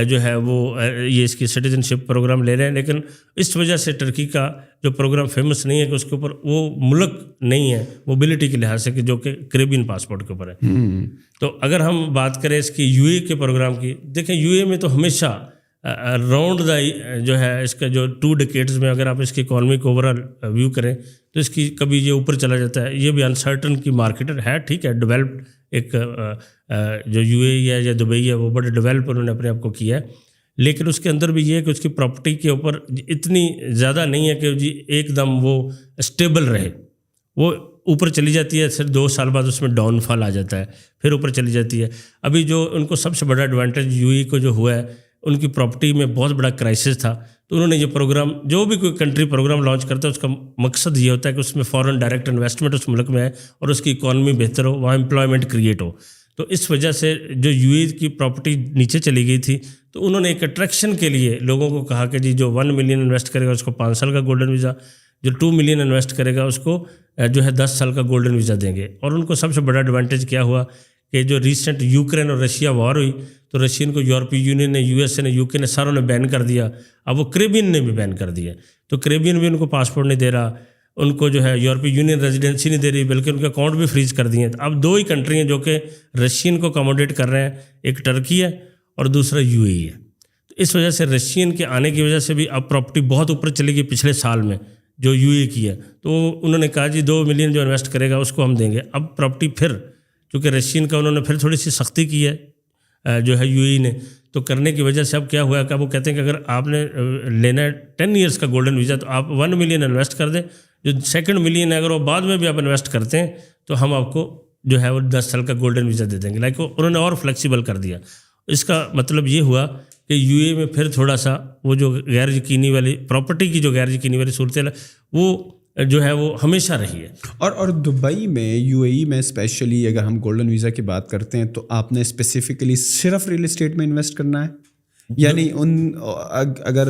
Speaker 1: جو ہے وہ یہ اس کی سٹیزن شپ پروگرام لے رہے ہیں. لیکن اس وجہ سے ٹرکی کا جو پروگرام فیمس نہیں ہے کہ اس کے اوپر وہ ملک نہیں ہے موبلٹی کے لحاظ سے کہ جو کہ کریبین پاسپورٹ کے اوپر ہے. تو اگر ہم بات کریں اس کی یو اے کے پروگرام کی, دیکھیں یو اے میں تو ہمیشہ راؤنڈ دا جو ہے اس کا جو 2 ڈیکیڈز میں اگر آپ اس کی اکانومی کو اوورآل ویو کریں تو اس کی کبھی یہ اوپر چلا جاتا ہے. یہ بھی انسرٹن کی مارکیٹ ہے, ٹھیک ہے, ڈیولپڈ ایک جو یو اے ہے یا دبئی ہے وہ بڑے ڈیولپ انہوں نے اپنے آپ کو کیا ہے. لیکن اس کے اندر بھی یہ ہے کہ اس کی پراپرٹی کے اوپر اتنی زیادہ نہیں ہے کہ جی ایک دم وہ اسٹیبل رہے. وہ اوپر چلی جاتی ہے, پھر 2 سال بعد اس میں ڈاؤن فال آ جاتا ہے, پھر اوپر چلی جاتی ہے. ابھی جو ان کو سب سے بڑا ایڈوانٹیج یو اے کو جو ہوا ہے, ان کی پراپرٹی میں بہت بڑا کرائسس تھا, تو انہوں نے یہ پروگرام, جو بھی کوئی کنٹری پروگرام لانچ کرتا ہے اس کا مقصد یہ ہوتا ہے کہ اس میں فورن ڈائریکٹ انویسٹمنٹ اس ملک میں ہے اور اس کی اکانومی بہتر ہو, وہاں امپلائمنٹ کریٹ ہو. تو اس وجہ سے جو یو اے کی پراپرٹی نیچے چلی گئی تھی تو انہوں نے ایک اٹریکشن کے لیے لوگوں کو کہا کہ جی جو 1 ملین انویسٹ کرے گا اس کو 5 سال کا گولڈن ویزا, جو 2 ملین انویسٹ کرے گا اس کو جو ہے 10 سال کا گولڈن ویزا دیں گے. اور ان کو سب سے بڑا ایڈوانٹیج کیا ہوا کہ جو ریسنٹ یوکرین اور رشیا وار ہوئی تو رشین کو یورپی یونین نے, یو ایس اے نے, یو کے نے, ساروں نے بین کر دیا. اب وہ کریبین نے بھی بین کر دیا, تو کریبین بھی ان کو پاسپورٹ نہیں دے رہا, ان کو جو ہے یورپی یونین ریزیڈنسی نہیں دے رہی, بلکہ ان کے اکاؤنٹ بھی فریز کر دیے ہیں. اب 2 ہی کنٹری ہیں جو کہ رشین کو اکاموڈیٹ کر رہے ہیں, ایک ٹرکی ہے اور دوسرا یو اے ای ہے. تو اس وجہ سے رشین کے آنے کی وجہ سے بھی اب پراپرٹی بہت اوپر چلی گئی پچھلے سال میں جو یو اے کی ہے. تو انہوں نے کہا جی 2 ملین جو انویسٹ کرے گا اس کو ہم دیں گے. اب پراپرٹی پھر چونکہ رشین کا انہوں نے پھر تھوڑی سی سختی کی ہے جو ہے یو اے ای نے, تو کرنے کی وجہ سے اب کیا ہوا کہ وہ کہتے ہیں کہ اگر آپ نے لینا ہے 10 ایئرس کا گولڈن ویزا تو آپ 1 ملین انویسٹ کر دیں, جو 2 ملین ہے اگر وہ بعد میں بھی آپ انویسٹ کرتے ہیں تو ہم آپ کو جو ہے وہ 10 سال کا گولڈن ویزا دے دیں گے. لائک انہوں نے اور فلیکسیبل کر دیا. اس کا مطلب یہ ہوا کہ یو اے میں پھر تھوڑا سا وہ جو غیر یقینی والی پراپرٹی کی جو غیر یقینی والی صورتحال وہ جو ہے وہ ہمیشہ رہی ہے.
Speaker 2: اور دبئی میں, یو اے ای میں اسپیشلی اگر ہم گولڈن ویزا کی بات کرتے ہیں تو آپ نے اسپیسیفکلی صرف ریل اسٹیٹ میں انویسٹ کرنا ہے, یعنی اگر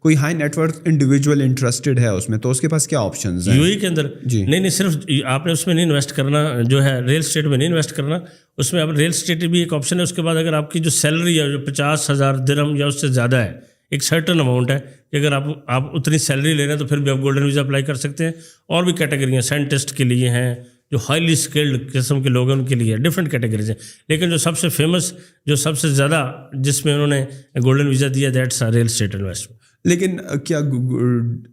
Speaker 2: کوئی high net worth individual interested ہے اس میں تو اس کے پاس کیا آپشنز ہیں
Speaker 1: یو اے کے اندر؟
Speaker 2: جی
Speaker 1: نہیں, صرف آپ نے اس میں نہیں انویسٹ کرنا, جو ہے ریل اسٹیٹ میں نہیں انویسٹ کرنا. اس میں اب ریل اسٹیٹ بھی ایک آپشن ہے. اس کے بعد اگر آپ کی جو سیلری ہے جو 50,000 درہم یا اس سے زیادہ ہے, ایک سرٹن اماؤنٹ ہے کہ اگر آپ اتنی سیلری لے رہے ہیں تو پھر بھی آپ گولڈن ویزا اپلائی کر سکتے ہیں. اور بھی کیٹیگری ہیں, سائنٹسٹ کے لیے ہیں جو ہائیلی اسکلڈ قسم کے لوگ ہیں ان کے لیے ڈفرینٹ کیٹیگریز ہیں. لیکن جو سب سے فیمس، جو سب سے زیادہ جس میں انہوں نے گولڈن ویزا دیا، دیٹس ریئل اسٹیٹ انویسٹمنٹ.
Speaker 2: لیکن کیا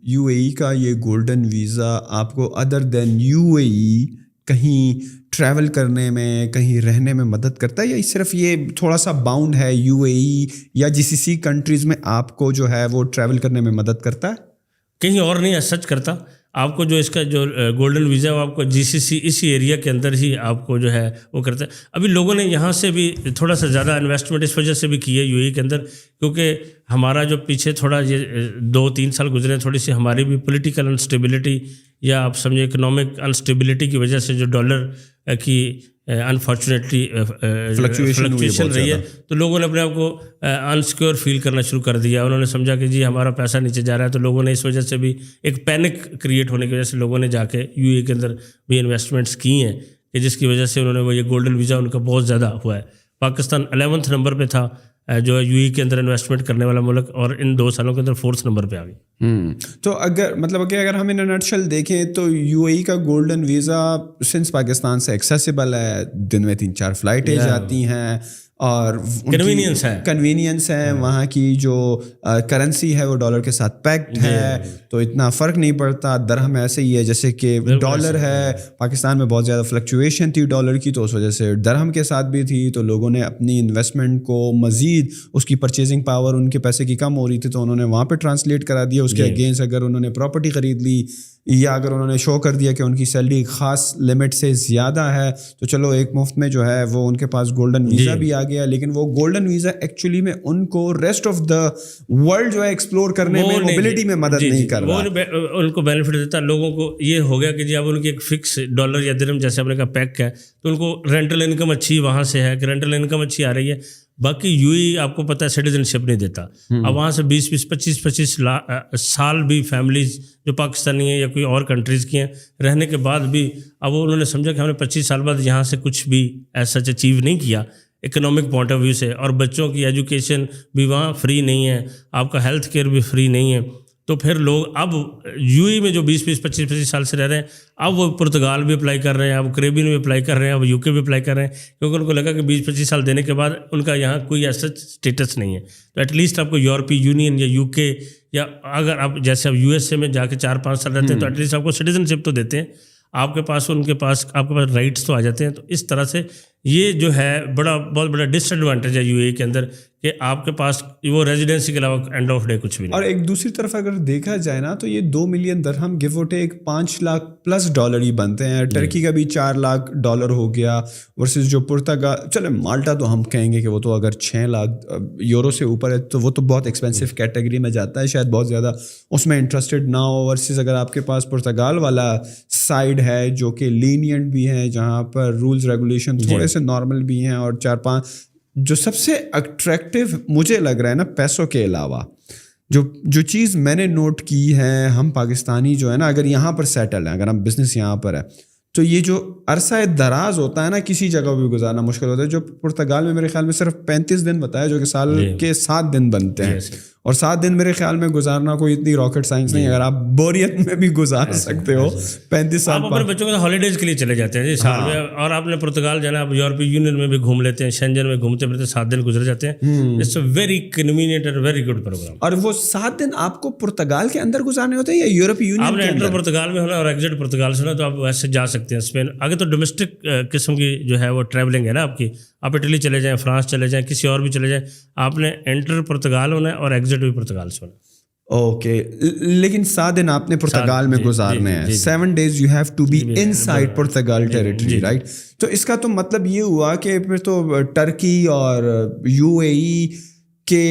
Speaker 2: یو اے ای کا یہ گولڈن ویزا آپ کو ادر دین یو اے ای کہیں ٹریول کرنے میں، کہیں رہنے میں مدد کرتا ہے، یا صرف یہ تھوڑا سا باؤنڈ ہے یو اے ای یا جی سی سی کنٹریز میں آپ کو جو ہے وہ ٹریول کرنے میں مدد کرتا ہے؟
Speaker 1: کہیں اور نہیں سچ کرتا. آپ کو جو اس کا جو گولڈن ویزا ہے وہ آپ کو جی سی سی اسی ایریا کے اندر ہی آپ کو جو ہے وہ کرتا ہے. ابھی لوگوں نے یہاں سے بھی تھوڑا سا زیادہ انویسٹمنٹ اس وجہ سے بھی کی ہے یو اے ای کے اندر، کیونکہ ہمارا جو پیچھے تھوڑا یہ 2-3 سال گزرے، تھوڑی سی ہماری بھی پولیٹیکل انسٹیبلٹی یا آپ سمجھے اکنامک انسٹیبلٹی کی وجہ سے جو ڈالر کی انفارچونیٹلی فلکچویشن رہی ہے، تو لوگوں نے اپنے آپ کو انسیکیور فیل کرنا شروع کر دیا. انہوں نے سمجھا کہ جی ہمارا پیسہ نیچے جا رہا ہے، تو لوگوں نے اس وجہ سے بھی ایک پینک کریٹ ہونے کی وجہ سے لوگوں نے جا کے یو اے کے اندر بھی انویسٹمنٹس کی ہیں، کہ جس کی وجہ سے انہوں نے وہ یہ گولڈن ویزا ان کا بہت زیادہ ہوا ہے. پاکستان 11 نمبر پہ تھا جو یو اے کے اندر انویسٹمنٹ کرنے والا ملک، اور ان 2 سالوں کے اندر 4 نمبر پہ آ گئی.
Speaker 2: تو اگر مطلب کہ اگر ہم ان نٹشل دیکھیں تو یو اے ای کا گولڈن ویزا سنس پاکستان سے ایکسیسیبل ہے، دن میں 3-4 فلائٹیں جاتی ہیں، اور کنوینئنس ہے. وہاں کی جو کرنسی ہے وہ ڈالر کے ساتھ پیکڈ ہے، تو اتنا فرق نہیں پڑتا. درہم ایسے ہی ہے جیسے کہ ڈالر ہے. پاکستان میں بہت زیادہ فلکچویشن تھی ڈالر کی، تو اس وجہ سے درہم کے ساتھ بھی تھی، تو لوگوں نے اپنی انویسٹمنٹ کو مزید، اس کی پرچیزنگ پاور ان کے پیسے کی کم ہو رہی تھی تو انہوں نے وہاں پہ ٹرانسلیٹ کرا دیا. اس کے اگینسٹ اگر انہوں نے پراپرٹی خرید لی، یا اگر انہوں نے شو کر دیا کہ ان کی سیلری خاص لمٹ سے زیادہ ہے، تو چلو ایک مفت میں جو ہے وہ ان کے پاس گولڈن ویزا بھی آ گیا. لیکن وہ گولڈن ویزا ایکچولی میں ان کو ریسٹ آف دا ورلڈ جو ہے ایکسپلور کرنے میں، موبلٹی میں مدد نہیں کر رہا.
Speaker 1: ان کو بینیفٹ دیتا. لوگوں کو یہ ہو گیا کہ جی اب ان کی ایک فکس ڈالر یا درہم جیسے آپ نے کہا پیک ہے، تو ان کو رینٹل انکم اچھی وہاں سے ہے، کہ رینٹل انکم اچھی آ رہی ہے. باقی یو اے آپ کو پتہ ہے سٹیزن شپ نہیں دیتا. اب وہاں سے 20-25 سال بھی فیملیز جو پاکستانی ہیں یا کوئی اور کنٹریز کی ہیں رہنے کے بعد بھی، اب انہوں نے سمجھا کہ ہم نے 25 سال بعد یہاں سے کچھ بھی ایسا اچیو نہیں کیا اکنامک پوائنٹ آف ویو سے، اور بچوں کی ایجوکیشن بھی وہاں فری نہیں ہے، آپ کا ہیلتھ کیئر بھی فری نہیں ہے. تو پھر لوگ اب یو اے میں جو 20-25 سال سے رہ رہے ہیں، اب وہ پرتگال بھی اپلائی کر رہے ہیں، اب کریبین بھی اپلائی کر رہے ہیں، اب یو کے بھی اپلائی کر رہے ہیں، کیونکہ ان کو لگا کہ 20-25 سال دینے کے بعد ان کا یہاں کوئی ایسا اسٹیٹس نہیں ہے. تو ایٹ لیسٹ آپ کو یورپی یونین یا یو کے، یا اگر آپ جیسے اب یو ایس اے میں جا کے 4-5 سال رہتے ہیں تو ایٹ لیسٹ آپ کو سٹیزن شپ تو دیتے ہیں، آپ کے پاس ان کے پاس آپ کے پاس رائٹس تو آ جاتے ہیں. تو اس طرح سے یہ جو ہے بہت بڑا ڈس ایڈوانٹیج ہے یو اے کے اندر، کہ آپ کے پاس وہ ریزیڈنسی کے علاوہ اینڈ آف ڈے کچھ بھی نہیں. اور
Speaker 2: ایک دوسری طرف اگر دیکھا جائے نا، تو یہ 2 ملین درہم گیو اور ٹیک $5 ہی بنتے ہیں. ٹرکی کا بھی $4 ہو گیا، ورسز جو پرتگال، چلے مالٹا تو ہم کہیں گے کہ وہ تو اگر €6 سے اوپر ہے تو وہ تو بہت ایکسپینسو کیٹیگری میں جاتا ہے، شاید بہت زیادہ اس میں انٹرسٹڈ نہ ہو. ورسز اگر آپ کے پاس پرتگال والا سائڈ ہے جو کہ لینینٹ بھی ہے، جہاں پر رولز ریگولیشن تھوڑے سے نارمل بھی ہیں، اور 4-5 جو سب سے اٹریکٹیو مجھے لگ رہا ہے نا پیسوں کے علاوہ، جو چیز میں نے نوٹ کی ہے، ہم پاکستانی جو ہے نا اگر یہاں پر سیٹل ہیں، اگر ہم بزنس یہاں پر ہے، تو یہ جو عرصہ دراز ہوتا ہے نا کسی جگہ بھی گزارنا مشکل ہوتا ہے. جو پرتگال میں میرے خیال میں صرف 35 دن بتایا، جو کہ سال کے 7 دن بنتے ہیں، اور 7 دن میرے خیال میں گزارنا کوئی اتنی راکٹ سائنس نہیں. اگر آپ بوریت میں بھی گزار سکتے ہو 35 سال،
Speaker 1: آپ اپنے بچوں کے ہالیڈیز کے لیے چلے جاتے ہیں جی سال میں، اور آپ نے پرتگال جانا، آپ یورپی یونین میں بھی گھوم لیتے ہیں، شینجن میں گھومتے پھرتے 7 دن گزر جاتے ہیں. It's a very convenient and very good programme.
Speaker 2: اور وہ 7 دن آپ کو پرتگال کے اندر گزارنے ہوتے ہیں یا یورپی یونین؟
Speaker 1: آپ نے انٹر پرتگال میں ہونا اور ایگزٹ پرتگال سے ہونا، تو آپ ویسے جا سکتے ہیں اسپین. آگے تو ڈومیسٹک قسم کی جو ہے وہ ٹریولنگ ہے نا آپ کی، آپ اٹلی چلے جائیں، فرانس چلے جائیں، کسی اور بھی چلے جائیں، آپ نے انٹر پرتگال ہونا ہے اور ایگزٹ بھی پرتگال سے ہونا.
Speaker 2: اوکے، لیکن 7 دن آپ نے پرتگال میں گزارنے ہیں. 7 days you have to be inside Portugal territory, right? تو اس کا تو مطلب یہ ہوا کہ پھر تو ٹرکی اور یو اے ای کے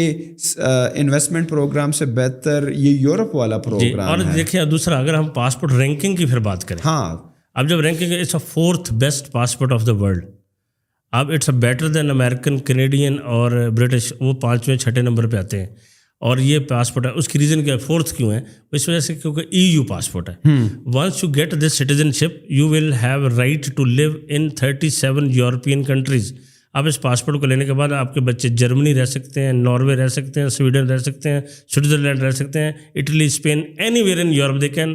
Speaker 2: انویسٹمنٹ پروگرام سے بہتر یہ یورپ والا پروگرام ہے.
Speaker 1: اور دیکھیں دوسرا، اگر ہم پاسپورٹ رینکنگ کی پھر بات کریں،
Speaker 2: ہاں،
Speaker 1: اب جب ranking it's a 4th best passport of the world. اب it's a better than American, Canadian اور برٹش، وہ 5ویں 6 نمبر پہ آتے ہیں. اور یہ پاسپورٹ ہے، اس کی ریزن کیا ہے 4th کیوں ہے؟ اس وجہ سے کیونکہ EU پاسپورٹ ہے. Once you get this citizenship you will have right to live in 37 European countries. آپ اس پاسپورٹ کو لینے کے بعد آپ کے بچے جرمنی رہ سکتے ہیں، ناروے رہ سکتے ہیں، سویڈن رہ سکتے ہیں، سوئٹزرلینڈ رہ سکتے ہیں، Italy, Spain, anywhere in Europe they can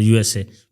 Speaker 1: USA।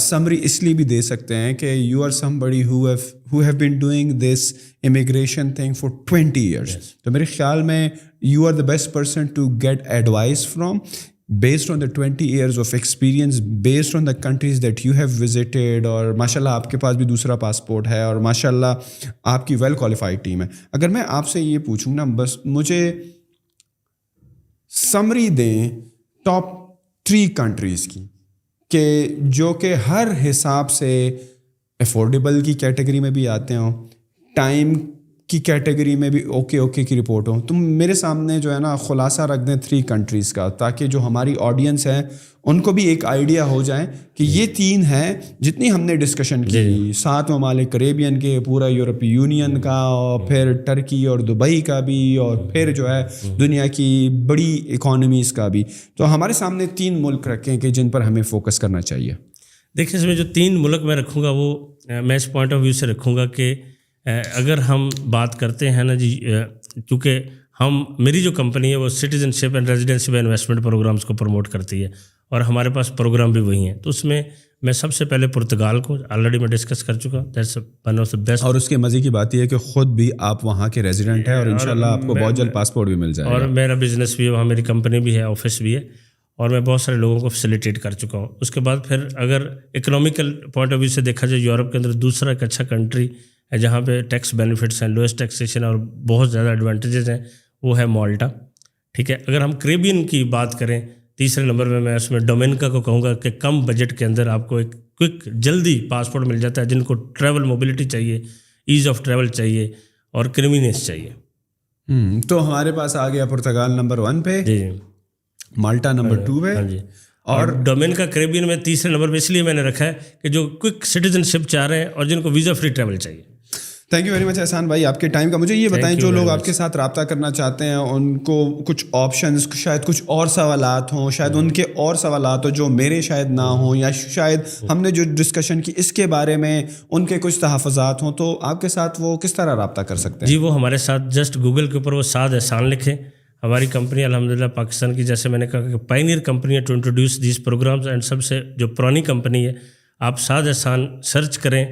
Speaker 2: Summary اس لیے بھی دے سکتے ہیں کہ you are somebody who have been doing this immigration thing for 20 years. تو میرے خیال میں you are the best person to get advice from based on the 20 years of experience, based on the countries that you have visited. اور ماشاء اللہ آپ کے پاس بھی دوسرا پاسپورٹ ہے اور ماشاء اللہ آپ کی ویل کوالیفائڈ ٹیم ہے. اگر میں آپ سے یہ پوچھوں نا, بس مجھے سمری دیں ٹاپ 3 کنٹریز کی کہ جو کہ ہر حساب سے افورڈیبل کی کیٹیگری میں بھی آتے ہوں, ٹائم کی کیٹیگری میں بھی اوکے کی رپورٹ ہو. تم میرے سامنے جو ہے نا خلاصہ رکھ دیں 3 کنٹریز کا, تاکہ جو ہماری آڈینس ہے ان کو بھی ایک آئیڈیا ہو جائے کہ یہ 3 ہیں جتنی ہم نے ڈسکشن کی, 7 ممالک کریبین کے, پورا یورپی یونین کا, اور پھر ٹرکی اور دبئی کا بھی, اور پھر جو ہے دنیا کی بڑی اکانومیز کا بھی. تو ہمارے سامنے 3 ملک رکھیں کہ جن پر ہمیں فوکس کرنا چاہیے.
Speaker 1: دیکھیں اس میں جو 3 ملک میں رکھوں گا وہ میں اس پوائنٹ آف ویو سے رکھوں گا کہ اگر ہم بات کرتے ہیں نا جی, چونکہ میری جو کمپنی ہے وہ citizenship and residency investment programmes کو پروموٹ کرتی ہے, اور ہمارے پاس پروگرام بھی وہی ہیں. تو اس میں میں سب سے پہلے پرتگال کو آلریڈی میں ڈسکس کر چکا, that's one of the best.
Speaker 2: اور اس کے مزے کی بات یہ ہے کہ خود بھی آپ وہاں کے ریزیڈنٹ ہیں, اور انشاءاللہ آپ کو بہت جلد پاسپورٹ بھی مل جائے گا.
Speaker 1: اور میرا بزنس بھی ہے وہاں, میری کمپنی بھی ہے, آفس بھی ہے, اور میں بہت سارے لوگوں کو فیسیلیٹیٹ کر چکا ہوں. اس کے بعد پھر اگر اکنامیکل پوائنٹ آف ویو سے دیکھا جائے, یورپ کے اندر دوسرا ایک اچھا کنٹری ہے جہاں پہ ٹیکس بینیفٹس ہیں, لوئسٹ ٹیکسیشن اور بہت زیادہ ایڈوانٹیجز ہیں, وہ ہے مالٹا. ٹھیک ہے, اگر ہم کریبین کی بات کریں تیسرے نمبر میں اس میں ڈومینیکا کو کہوں گا کہ کم بجٹ کے اندر آپ کو ایک کوئک جلدی پاسپورٹ مل جاتا ہے. جن کو ٹریول موبلٹی چاہیے, ایز آف ٹریول چاہیے, اور کرمینس چاہیے.
Speaker 2: تو ہمارے پاس آ گیا پرتگال نمبر 1 پہ,
Speaker 1: جی
Speaker 2: مالٹا نمبر 2 پہ,
Speaker 1: ہاں جی, اور ڈومینیکا کریبین میں تیسرے نمبر پہ اس لیے میں نے رکھا ہے کہ جو کوئک سٹیزن شپ چاہ رہے ہیں اور جن کو ویزا فری ٹریول چاہیے.
Speaker 2: تھینک یو ویری مچ احسان بھائی آپ کے ٹائم کا. مجھے یہ بتائیں, جو لوگ آپ کے ساتھ رابطہ کرنا چاہتے ہیں ان کو کچھ آپشنز, شاید کچھ اور سوالات ہوں, شاید ان کے اور سوالات ہوں جو میرے شاید نہ ہوں, یا شاید ہم نے جو ڈسکشن کی اس کے بارے میں ان کے کچھ تحفظات ہوں, تو آپ کے ساتھ وہ کس طرح رابطہ کر سکتے ہیں؟
Speaker 1: جی, وہ ہمارے ساتھ جسٹ گوگل کے اوپر وہ سعد احسان لکھیں. ہماری کمپنی الحمدللہ پاکستان کی, جیسے میں نے کہا کہ پائنیئر کمپنی ہے to introduce these programmes, and سب سے جو پرانی کمپنی ہے, آپ سعد احسان سرچ کریں,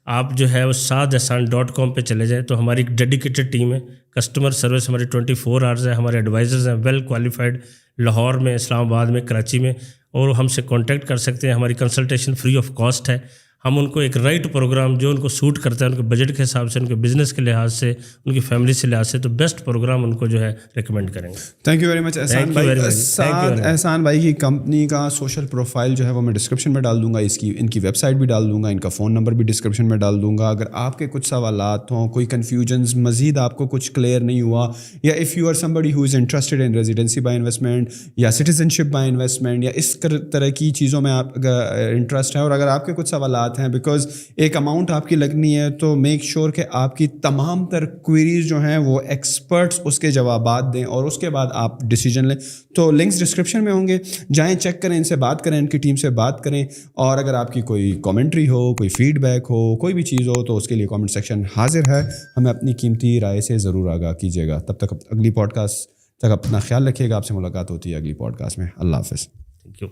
Speaker 1: آپ جو ہے وہ saadaehsan.com پہ چلے جائیں تو ہماری ایک ڈیڈیکیٹڈ ٹیم ہے. کسٹمر سروس ہماری 24 hours ہے, ہمارے ایڈوائزرز ہیں ویل کوالیفائڈ, لاہور میں, اسلام آباد میں, کراچی میں, اور ہم سے کانٹیکٹ کر سکتے ہیں. ہماری کنسلٹیشن فری آف کاسٹ ہے. ہم ان کو ایک رائٹ پروگرام جو ان کو سوٹ کرتا ہے, ان کے بجٹ کے حساب سے, ان کے بزنس کے لحاظ سے, ان کی فیملی سے لحاظ سے, تو بیسٹ پروگرام ان کو جو ہے ریکمینڈ کریں گے.
Speaker 2: تھینک یو ویری مچ احسان بھائی. سعد احسان بھائی کی کمپنی کا سوشل پروفائل جو ہے وہ میں ڈسکرپشن میں ڈال دوں گا, ان کی ویب سائٹ بھی ڈال دوں گا, ان کا فون نمبر بھی ڈسکرپشن میں ڈال دوں گا. اگر آپ کے کچھ سوالات ہوں, کوئی کنفیوژنز, مزید آپ کو کچھ کلیئر نہیں ہوا, یا if you are somebody who is interested in residency by investment یا سٹیزن شپ بائی انویسٹمنٹ, یا اس طرح کی چیزوں میں آپ کا انٹرسٹ ہے, اور اگر آپ کے کچھ سوالات ہیں, بیکاز ایک اماؤنٹ آپ کی لگنی ہے, تو میک شیور کہ آپ کی تمام تر کوئریز جو ہیں وہ ایکسپرٹس اس کے جوابات دیں, اور اس کے بعد آپ ڈیسیجن لیں. تو لنکس ڈسکرپشن میں ہوں گے, جائیں چیک کریں, ان سے بات کریں, ان کی ٹیم سے بات کریں. اور اگر آپ کی کوئی کامنٹری ہو, کوئی فیڈ بیک ہو, کوئی بھی چیز ہو, تو اس کے لیے کامنٹ سیکشن حاضر ہے. ہمیں اپنی قیمتی رائے سے ضرور آگاہ کیجیے گا. تب تک اگلی پوڈ کاسٹ تک اپنا خیال رکھیے گا. آپ سے ملاقات ہوتی ہے اگلی پوڈ کاسٹ میں. اللہ حافظ.
Speaker 1: Thank you.